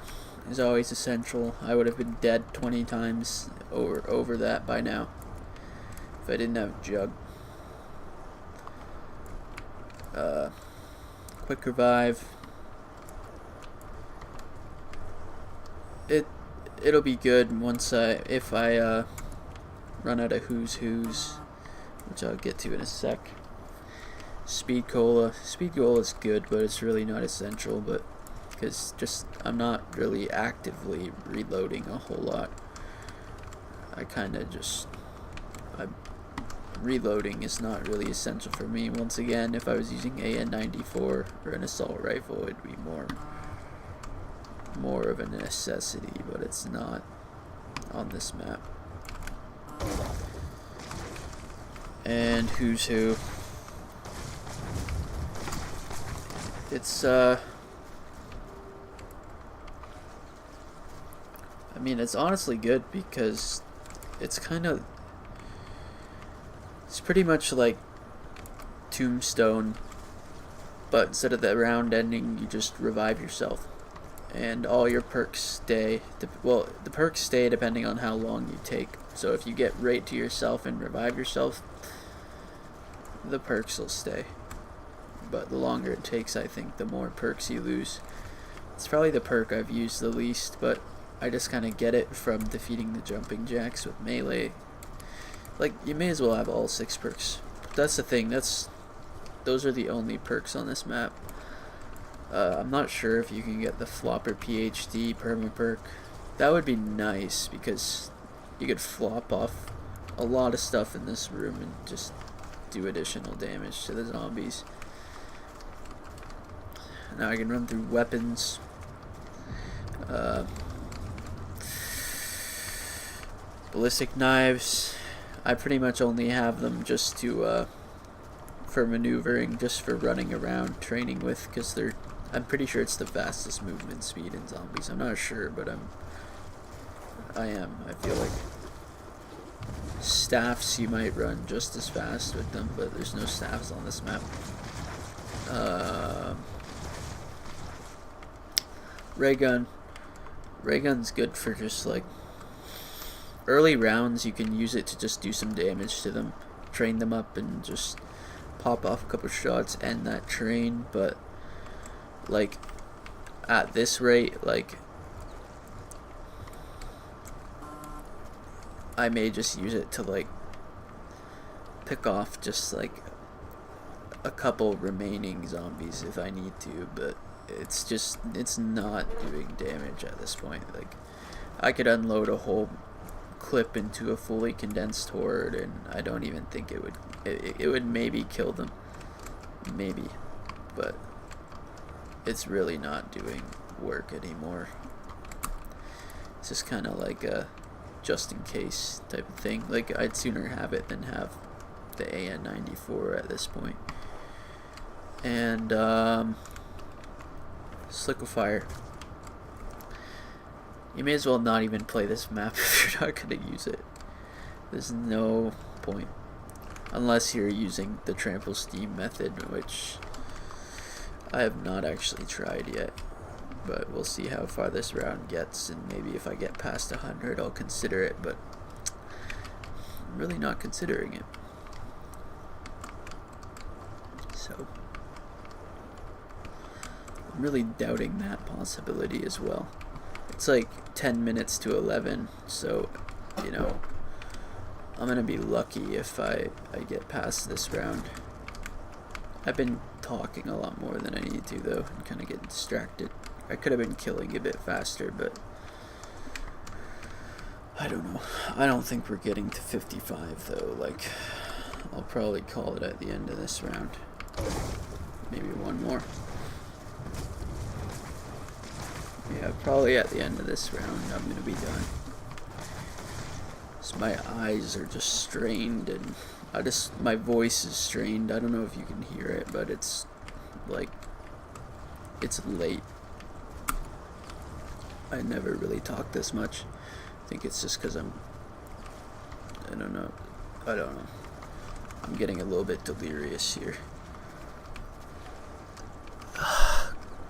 is always essential. I would have been dead 20 times over that by now if I didn't have Jug. Quick revive. It'll be good once if I run out of who's, which I'll get to in a sec. Speed cola is good, but it's really not essential. But because just I'm not really actively reloading a whole lot. I kind of just reloading is not really essential for me. Once again, if I was using AN94 or an assault rifle, it'd be more of a necessity, but it's not on this map. And who's who? It's I mean, it's honestly good because it's pretty much like Tombstone, but instead of the round ending, you just revive yourself, and all your perks stay. Well, the perks stay depending on how long you take. So if you get right to yourself and revive yourself, the perks will stay. But the longer it takes, I think, the more perks you lose. It's probably the perk I've used the least, but I just kind of get it from defeating the jumping jacks with melee. Like, you may as well have all 6 perks. That's the thing, those are the only perks on this map. I'm not sure if you can get the Flopper PhD perma perk. That would be nice, because you could flop off a lot of stuff in this room and just do additional damage to the zombies. Now I can run through weapons. Ballistic knives, I pretty much only have them just to for maneuvering, just for running around, training with, because I'm pretty sure it's the fastest movement speed in zombies. I'm not sure, but I feel like staffs, you might run just as fast with them, but there's no staffs on this map. Ray gun. Ray gun's good for just like early rounds. You can use it to just do some damage to them, train them up, and just pop off a couple shots, end that train. But like at this rate, like I may just use it to like pick off just like a couple remaining zombies if I need to, but it's not doing damage at this point. Like, I could unload a whole clip into a fully condensed horde, and I don't even think it would maybe kill them, maybe, but it's really not doing work anymore. It's just kind of like a just in case type of thing. Like, I'd sooner have it than have the AN94 at this point. And Sliquifire. You may as well not even play this map if you're not going to use it. There's no point. Unless you're using the trample steam method, which I have not actually tried yet. But we'll see how far this round gets, and maybe if I get past 100 I'll consider it, but I'm really not considering it. So I'm really doubting that possibility as well. It's like 10 minutes to 11, so you know, I'm gonna be lucky if I get past this round. I've been talking a lot more than I need to though, and kind of getting distracted. I could have been killing a bit faster, but I don't know. I don't think we're getting to 55 though. Like, I'll probably call it at the end of this round. Maybe one more. Yeah, probably at the end of this round I'm gonna be done. So my eyes are just strained, and my voice is strained. I don't know if you can hear it, but it's like, it's late. I never really talk this much. I think it's just because I don't know. I'm getting a little bit delirious here.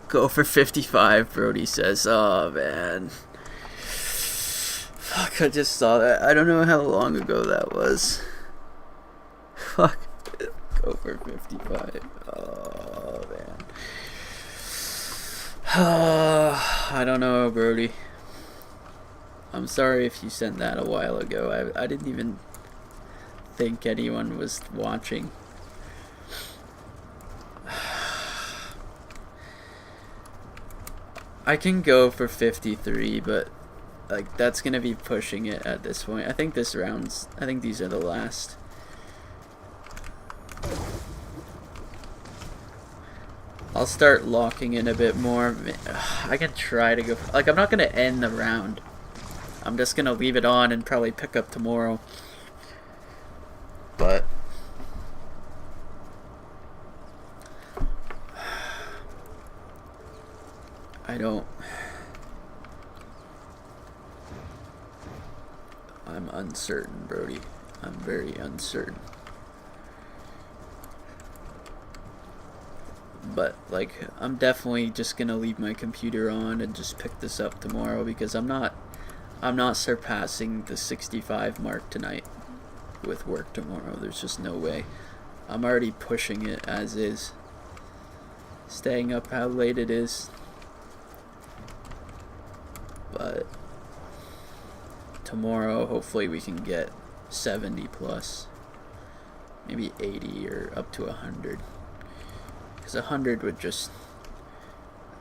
Go for 55, Brody says. Oh, man. Fuck, I just saw that. I don't know how long ago that was. Fuck. Go for 55. Oh, man. I don't know, Brody. I'm sorry if you sent that a while ago. I didn't even think anyone was watching. I can go for 53, but like that's gonna be pushing it at this point. I think these are the last. I'll start locking in a bit more. I can try to go, like, I'm not gonna end the round. I'm just gonna leave it on and probably pick up tomorrow. But I'm uncertain, Brody. I'm very uncertain. But like, I'm definitely just gonna leave my computer on and just pick this up tomorrow, because I'm not surpassing the 65 mark tonight with work tomorrow. There's just no way. I'm already pushing it as is. Staying up how late it is. But tomorrow hopefully we can get 70 plus. Maybe 80 or up to 100. Because 100 would just,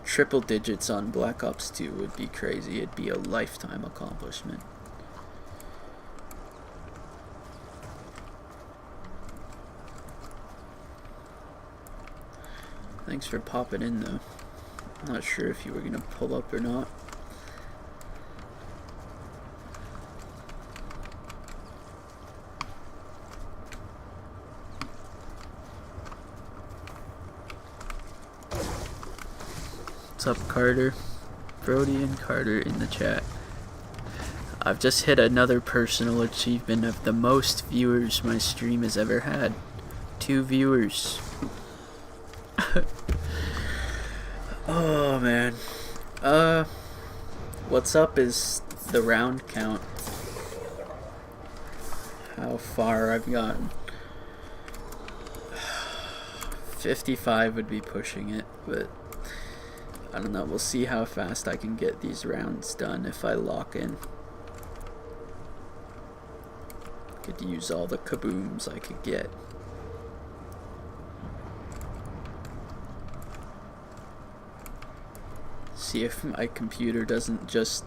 triple digits on Black Ops 2 would be crazy. It'd be a lifetime accomplishment. Thanks for popping in though. I'm not sure if you were gonna pull up or not. What's up, Carter? Brody and Carter in the chat. I've just hit another personal achievement of the most viewers my stream has ever had. 2 viewers. Oh man. What's up is the round count. How far I've gotten. 55 would be pushing it, but I don't know. We'll see how fast I can get these rounds done if I lock in. Could use all the kabooms I could get. See if my computer doesn't just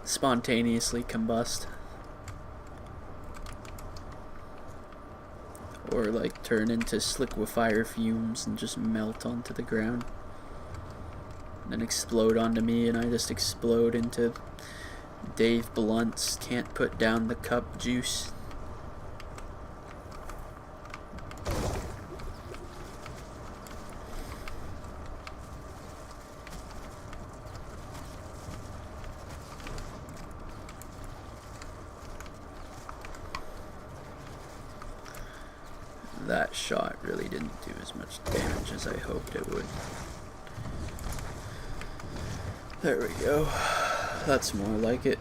spontaneously combust. Or like turn into liquefier fumes and just melt onto the ground. And then explode onto me and I just explode into Dave Blunt's can't put down the cup juice. That shot really didn't do as much damage as I hoped it would. There we go. That's more like it.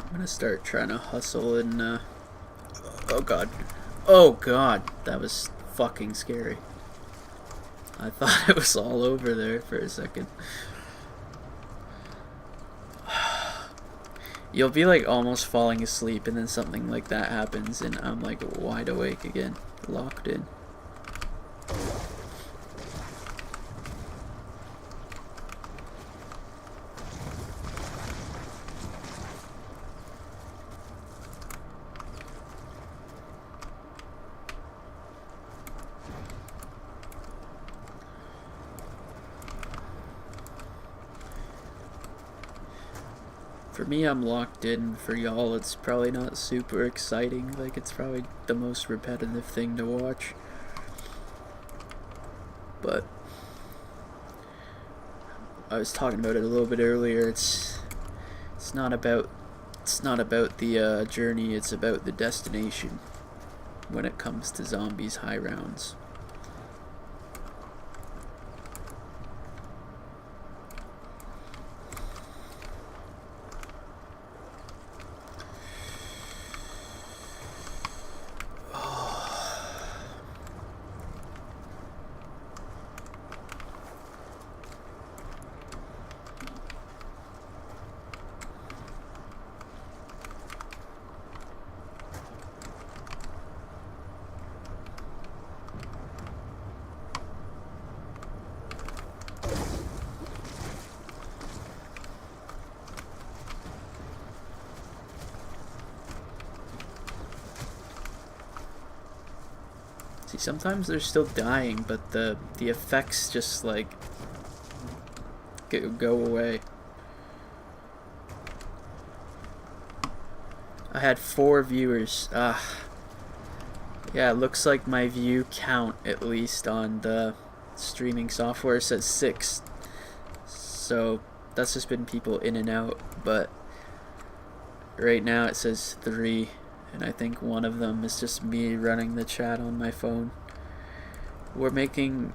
I'm gonna start trying to hustle and oh god. Oh god, that was fucking scary. I thought it was all over there for a second. You'll be like almost falling asleep and then something like that happens and I'm like wide awake again, locked in. For me, I'm locked in. For y'all, it's probably not super exciting. Like, it's probably the most repetitive thing to watch. But I was talking about it a little bit earlier. It's not about the journey. It's about the destination when it comes to zombies high rounds. See, sometimes they're still dying, but the effects just like go away. I had 4 viewers. Yeah, it looks like my view count, at least on the streaming software, says 6. So that's just been people in and out, but right now it says 3. And I think one of them is just me running the chat on my phone. We're breaking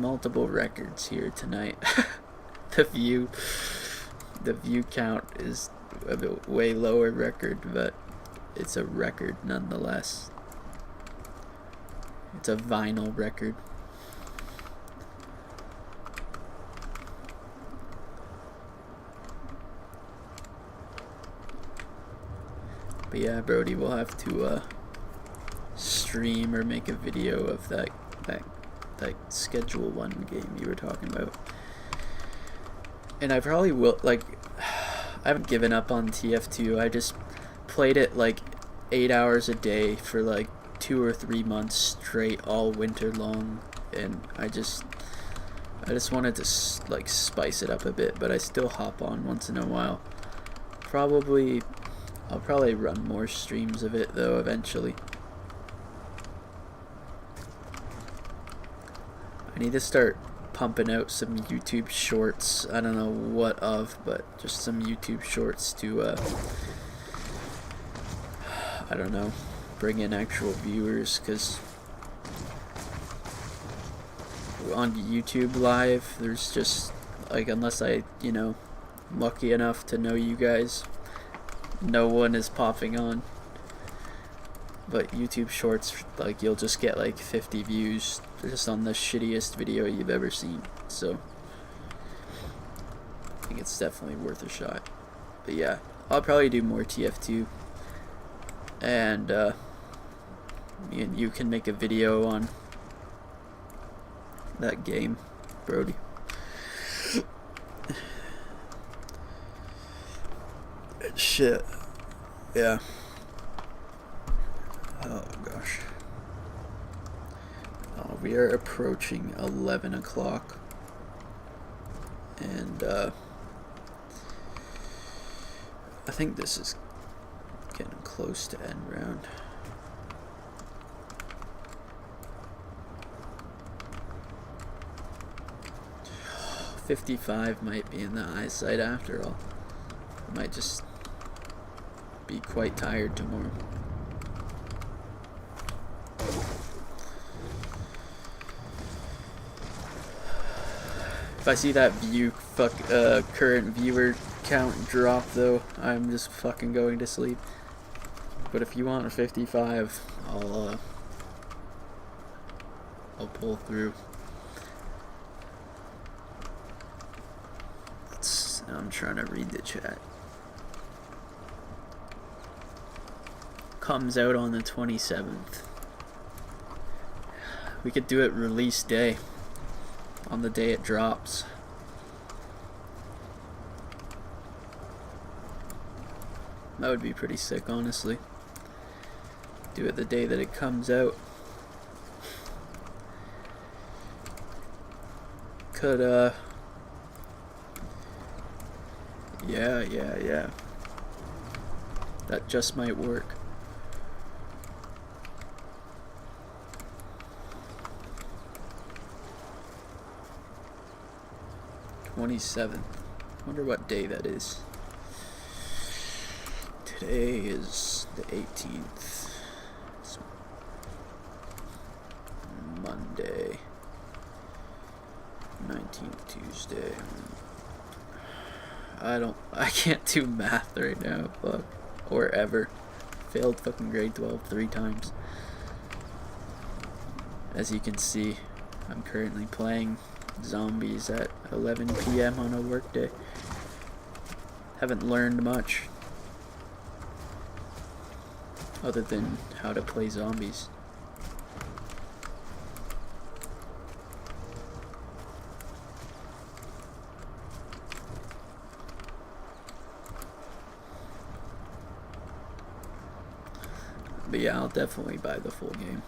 multiple records here tonight. the view count is a way lower record, but it's a record nonetheless. It's a vinyl record. But yeah, Brody, we'll have to stream or make a video of that Schedule 1 game you were talking about. And I probably will, like, I haven't given up on TF2. I just played it like 8 hours a day for like 2 or 3 months straight all winter long, and I just wanted to like spice it up a bit, but I still hop on once in a while. I'll probably run more streams of it though eventually. I need to start pumping out some YouTube shorts. I don't know what of, but just some YouTube shorts to I don't know, bring in actual viewers, because on YouTube Live there's just like, unless I, you know, lucky enough to know you guys, no one is popping on. But YouTube Shorts, like, you'll just get like 50 views just on the shittiest video you've ever seen. So I think it's definitely worth a shot. But yeah, I'll probably do more TF2, and me and you can make a video on that game, Brody. Shit. Yeah. Oh gosh. Oh, we are approaching 11 o'clock. And I think this is getting close to end round. $55 might be in the eyesight after all. I might just be quite tired tomorrow. If I see that current viewer count drop though, I'm just fucking going to sleep. But if you want a 55, I'll pull through. I'm trying to read the chat. Comes out on the 27th. We could do it release day. On the day it drops. That would be pretty sick, honestly. Do it the day that it comes out. Could, yeah. That just might work. '27th. Wonder what day that is. Today is the 18th. It's Monday. 19th Tuesday. I can't do math right now, fuck. Or ever. Failed fucking grade 12 3 times. As you can see, I'm currently playing zombies at 11 PM on a workday. Haven't learned much. Other than how to play zombies. But yeah, I'll definitely buy the full game.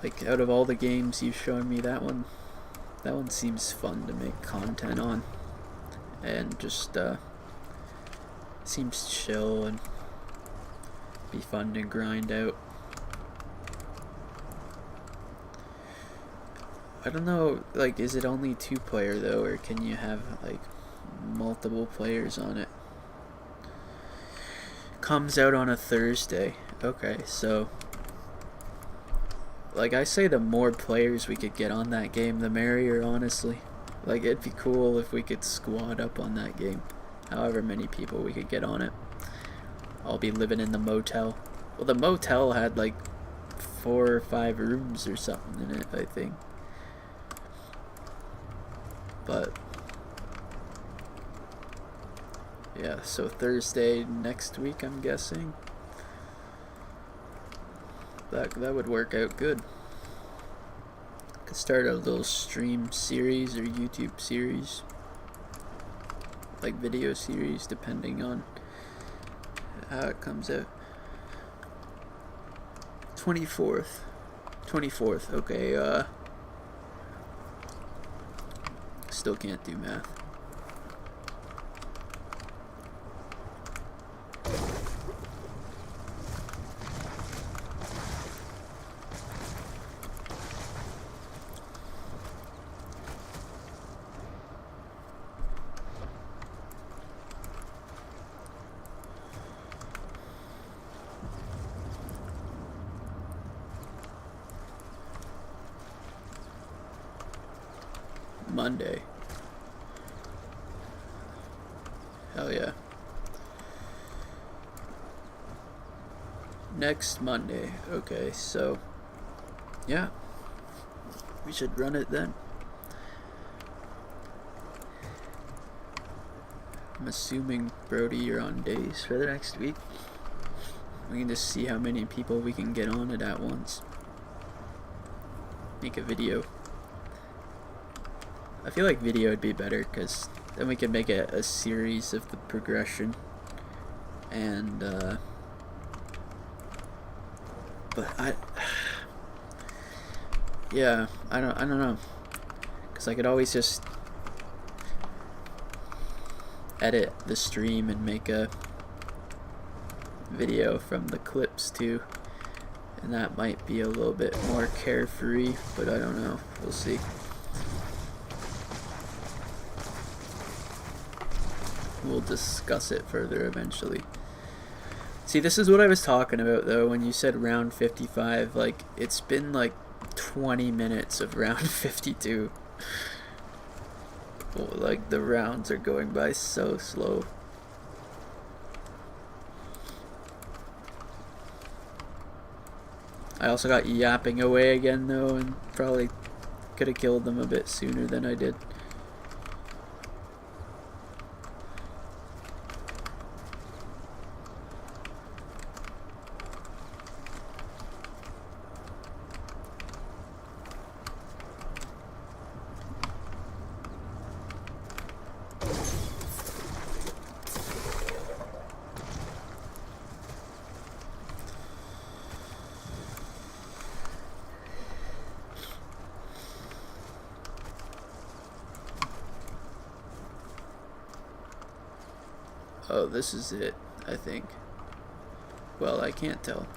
Like, out of all the games you've shown me, that one seems fun to make content on. And just, seems chill and be fun to grind out. I don't know, like, is it only 2-player though, or can you have, like, multiple players on it? Comes out on a Thursday. Okay, so like I say, the more players we could get on that game, the merrier, honestly. Like, it'd be cool if we could squad up on that game. However many people we could get on it. I'll be living in the motel. Well, the motel had like 4 or 5 rooms or something in it, I think. But yeah, so Thursday next week, I'm guessing. That would work out good. Could start a little stream series or YouTube series. Like video series, depending on how it comes out. 24th. Okay, still can't do math. Monday. Hell yeah. Next Monday. Okay, so yeah, we should run it then. I'm assuming, Brody, you're on days for the next week. We can just see how many people we can get on it at once. Make a video. I feel like video would be better, because then we can make a series of the progression. And, but yeah, I don't know. Because I could always just edit the stream and make a video from the clips too, and that might be a little bit more carefree, but I don't know, we'll see. We'll discuss it further eventually. See, this is what I was talking about though when you said round 55. Like, it's been like 20 minutes of round 52. Well, like, the rounds are going by so slow. I also got yapping away again though, and probably could have killed them a bit sooner than I did. Oh, this is it, I think. Well, I can't tell,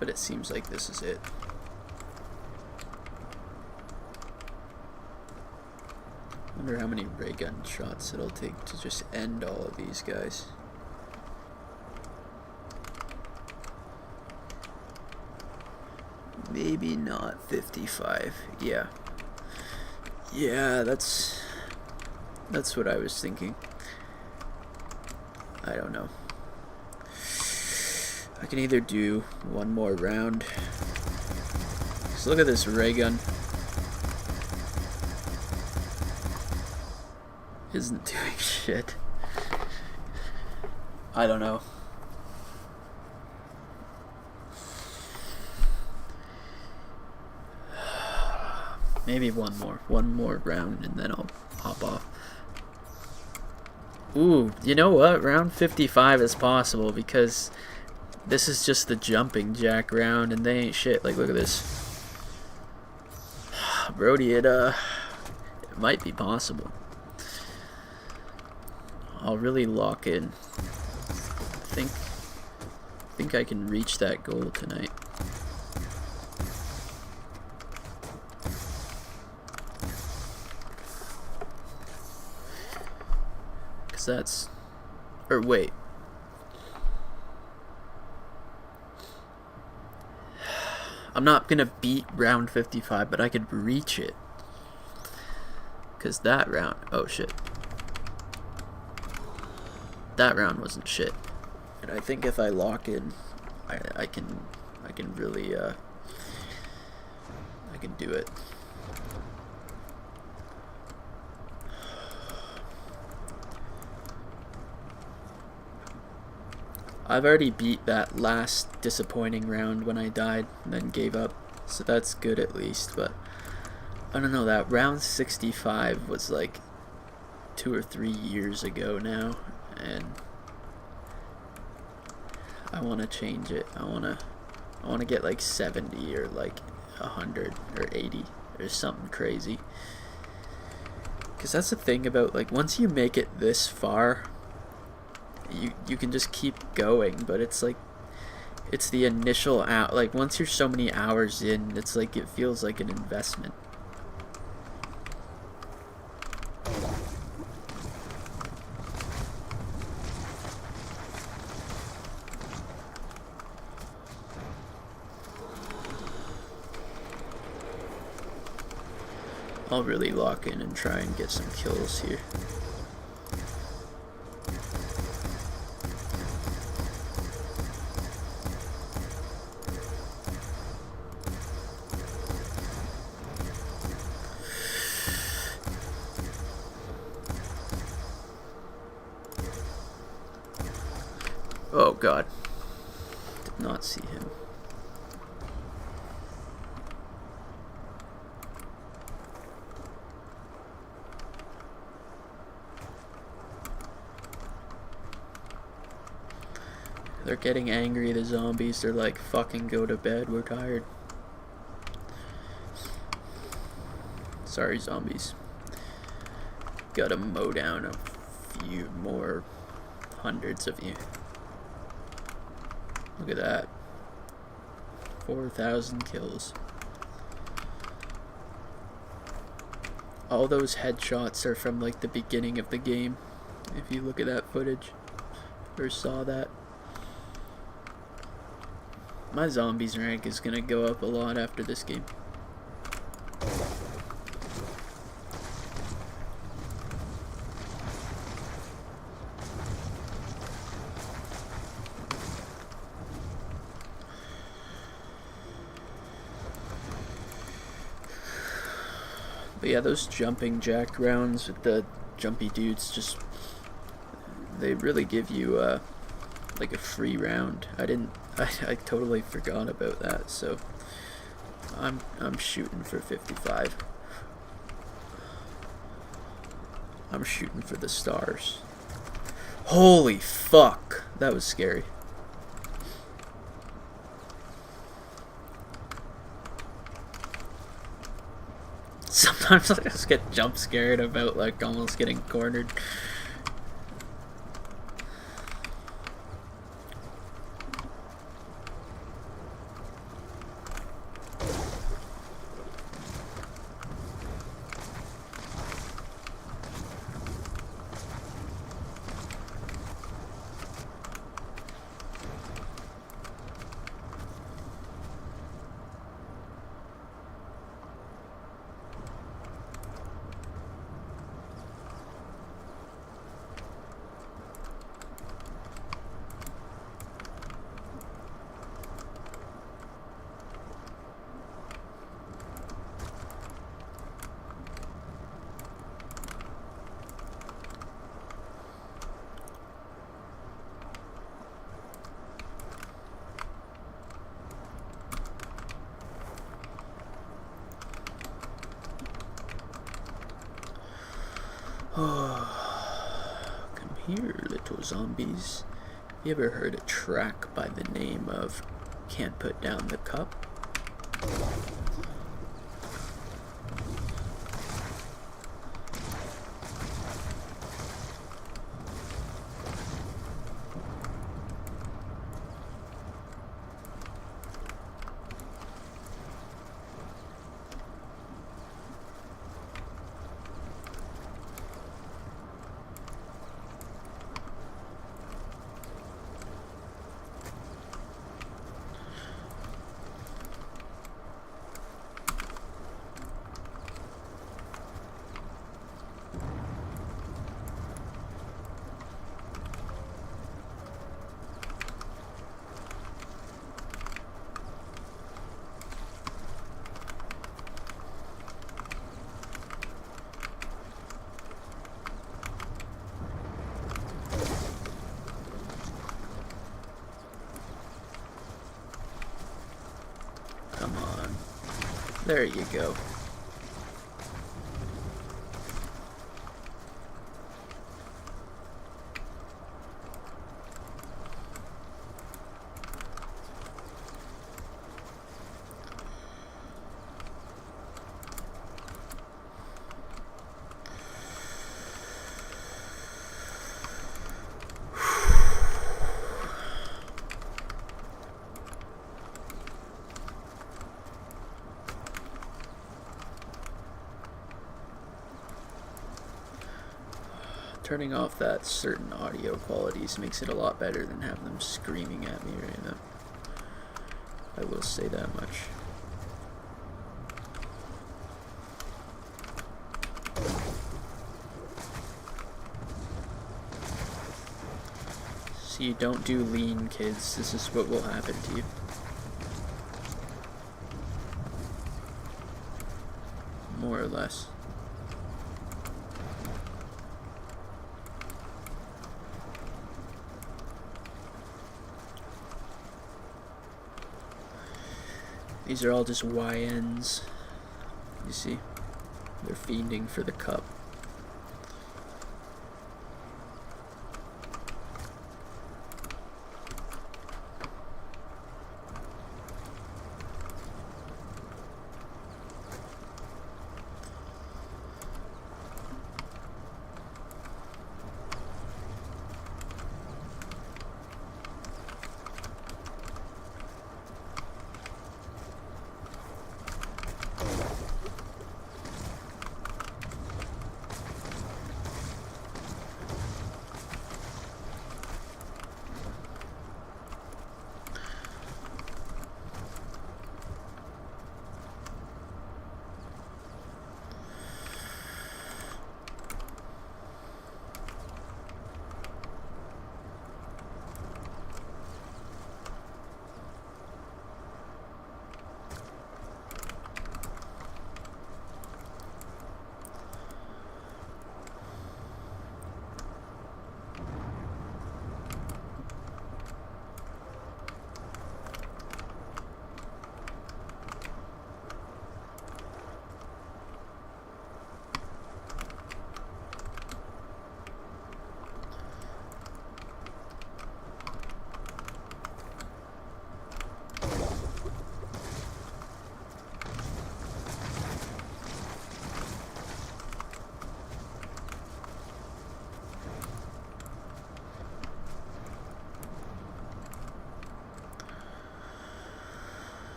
but it seems like this is it. Wonder how many ray gun shots it'll take to just end all of these guys. Maybe not 55. Yeah. Yeah, that's what I was thinking. I don't know. I can either do one more round. Just look at this ray gun. Isn't doing shit. I don't know. Maybe one more round and then I'll hop off. Ooh, you know what? Round 55 is possible because this is just the jumping jack round and they ain't shit. Like, look at this. Brody, it might be possible. I'll really lock in. I think I can reach that goal tonight. That's, or wait, I'm not gonna beat round 55, but I could reach it, because that round, oh shit, that round wasn't shit, and I think if I lock in, I can really I can do it. I've already beat that last disappointing round when I died and then gave up, so that's good at least, but I don't know, that round 65 was like 2 or 3 years ago now, and I want to change it. I want to get like 70 or like 100 or 80 or something crazy, because that's the thing about, like, once you make it this far, you can just keep going, but it's like, it's the initial out, like, once you're so many hours in, it's like, it feels like an investment. I'll really lock in and try and get some kills here. Oh god, did not see him. They're getting angry, the zombies. They're like, fucking go to bed, we're tired. Sorry, zombies. Gotta mow down a you more. Hundreds of you. Look at that. 4,000 kills. All those headshots are from like the beginning of the game. If you look at that footage or saw that. My zombies rank is gonna go up a lot after this game. But yeah, those jumping jack rounds with the jumpy dudes just, they really give you like a free round. I totally forgot about that, so I'm shooting for 55. I'm shooting for the stars. Holy fuck, that was scary. Sometimes I just get jump scared about like almost getting cornered. Come here, little zombies. You ever heard a track by the name of Can't Put Down the Cup? Come on. There you go. Turning off that certain audio qualities makes it a lot better than having them screaming at me right now. I will say that much. So you don't do lean, kids. This is what will happen to you. More or less. These are all just YNs. You see? They're fiending for the cup.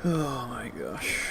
Oh my gosh.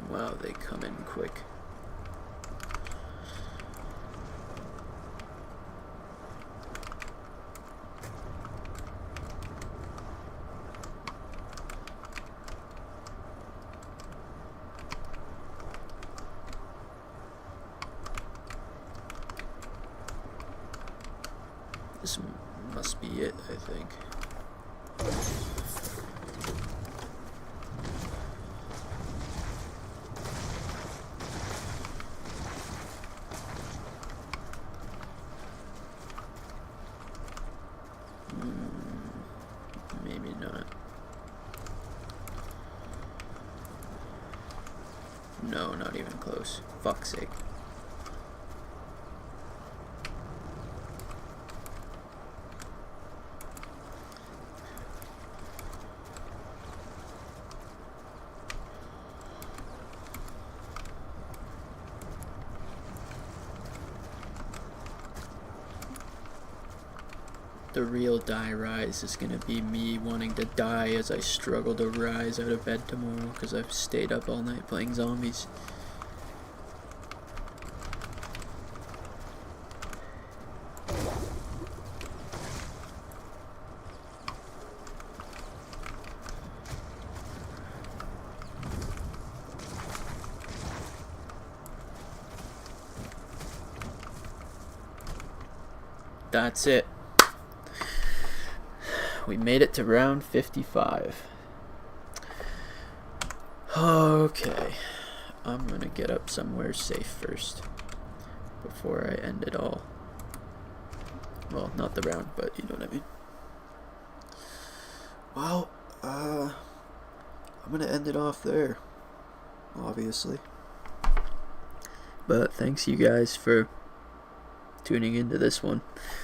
Wow, they come in quick. This must be it, I think. Maybe not. No, not even close. Fuck's sake. The real die rise is gonna be me wanting to die as I struggle to rise out of bed tomorrow because I've stayed up all night playing zombies. That's it. We made it to round 55. Okay. I'm gonna get up somewhere safe first before I end it all. Well, not the round, but you know what I mean. Well, I'm gonna end it off there, obviously. But thanks you guys for tuning into this one.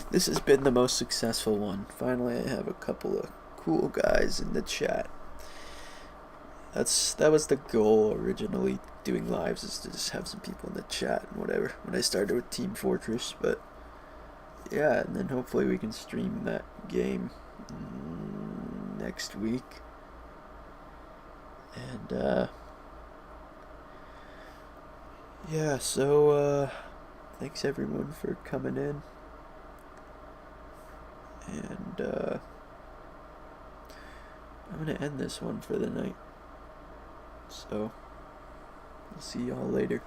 This has been the most successful one. Finally, I have a couple of cool guys in the chat. That was the goal originally, doing lives, is to just have some people in the chat and whatever when I started with Team Fortress. But yeah, and then hopefully we can stream that game next week. And yeah, so thanks everyone for coming in. And I'm gonna end this one for the night. So, I'll see y'all later.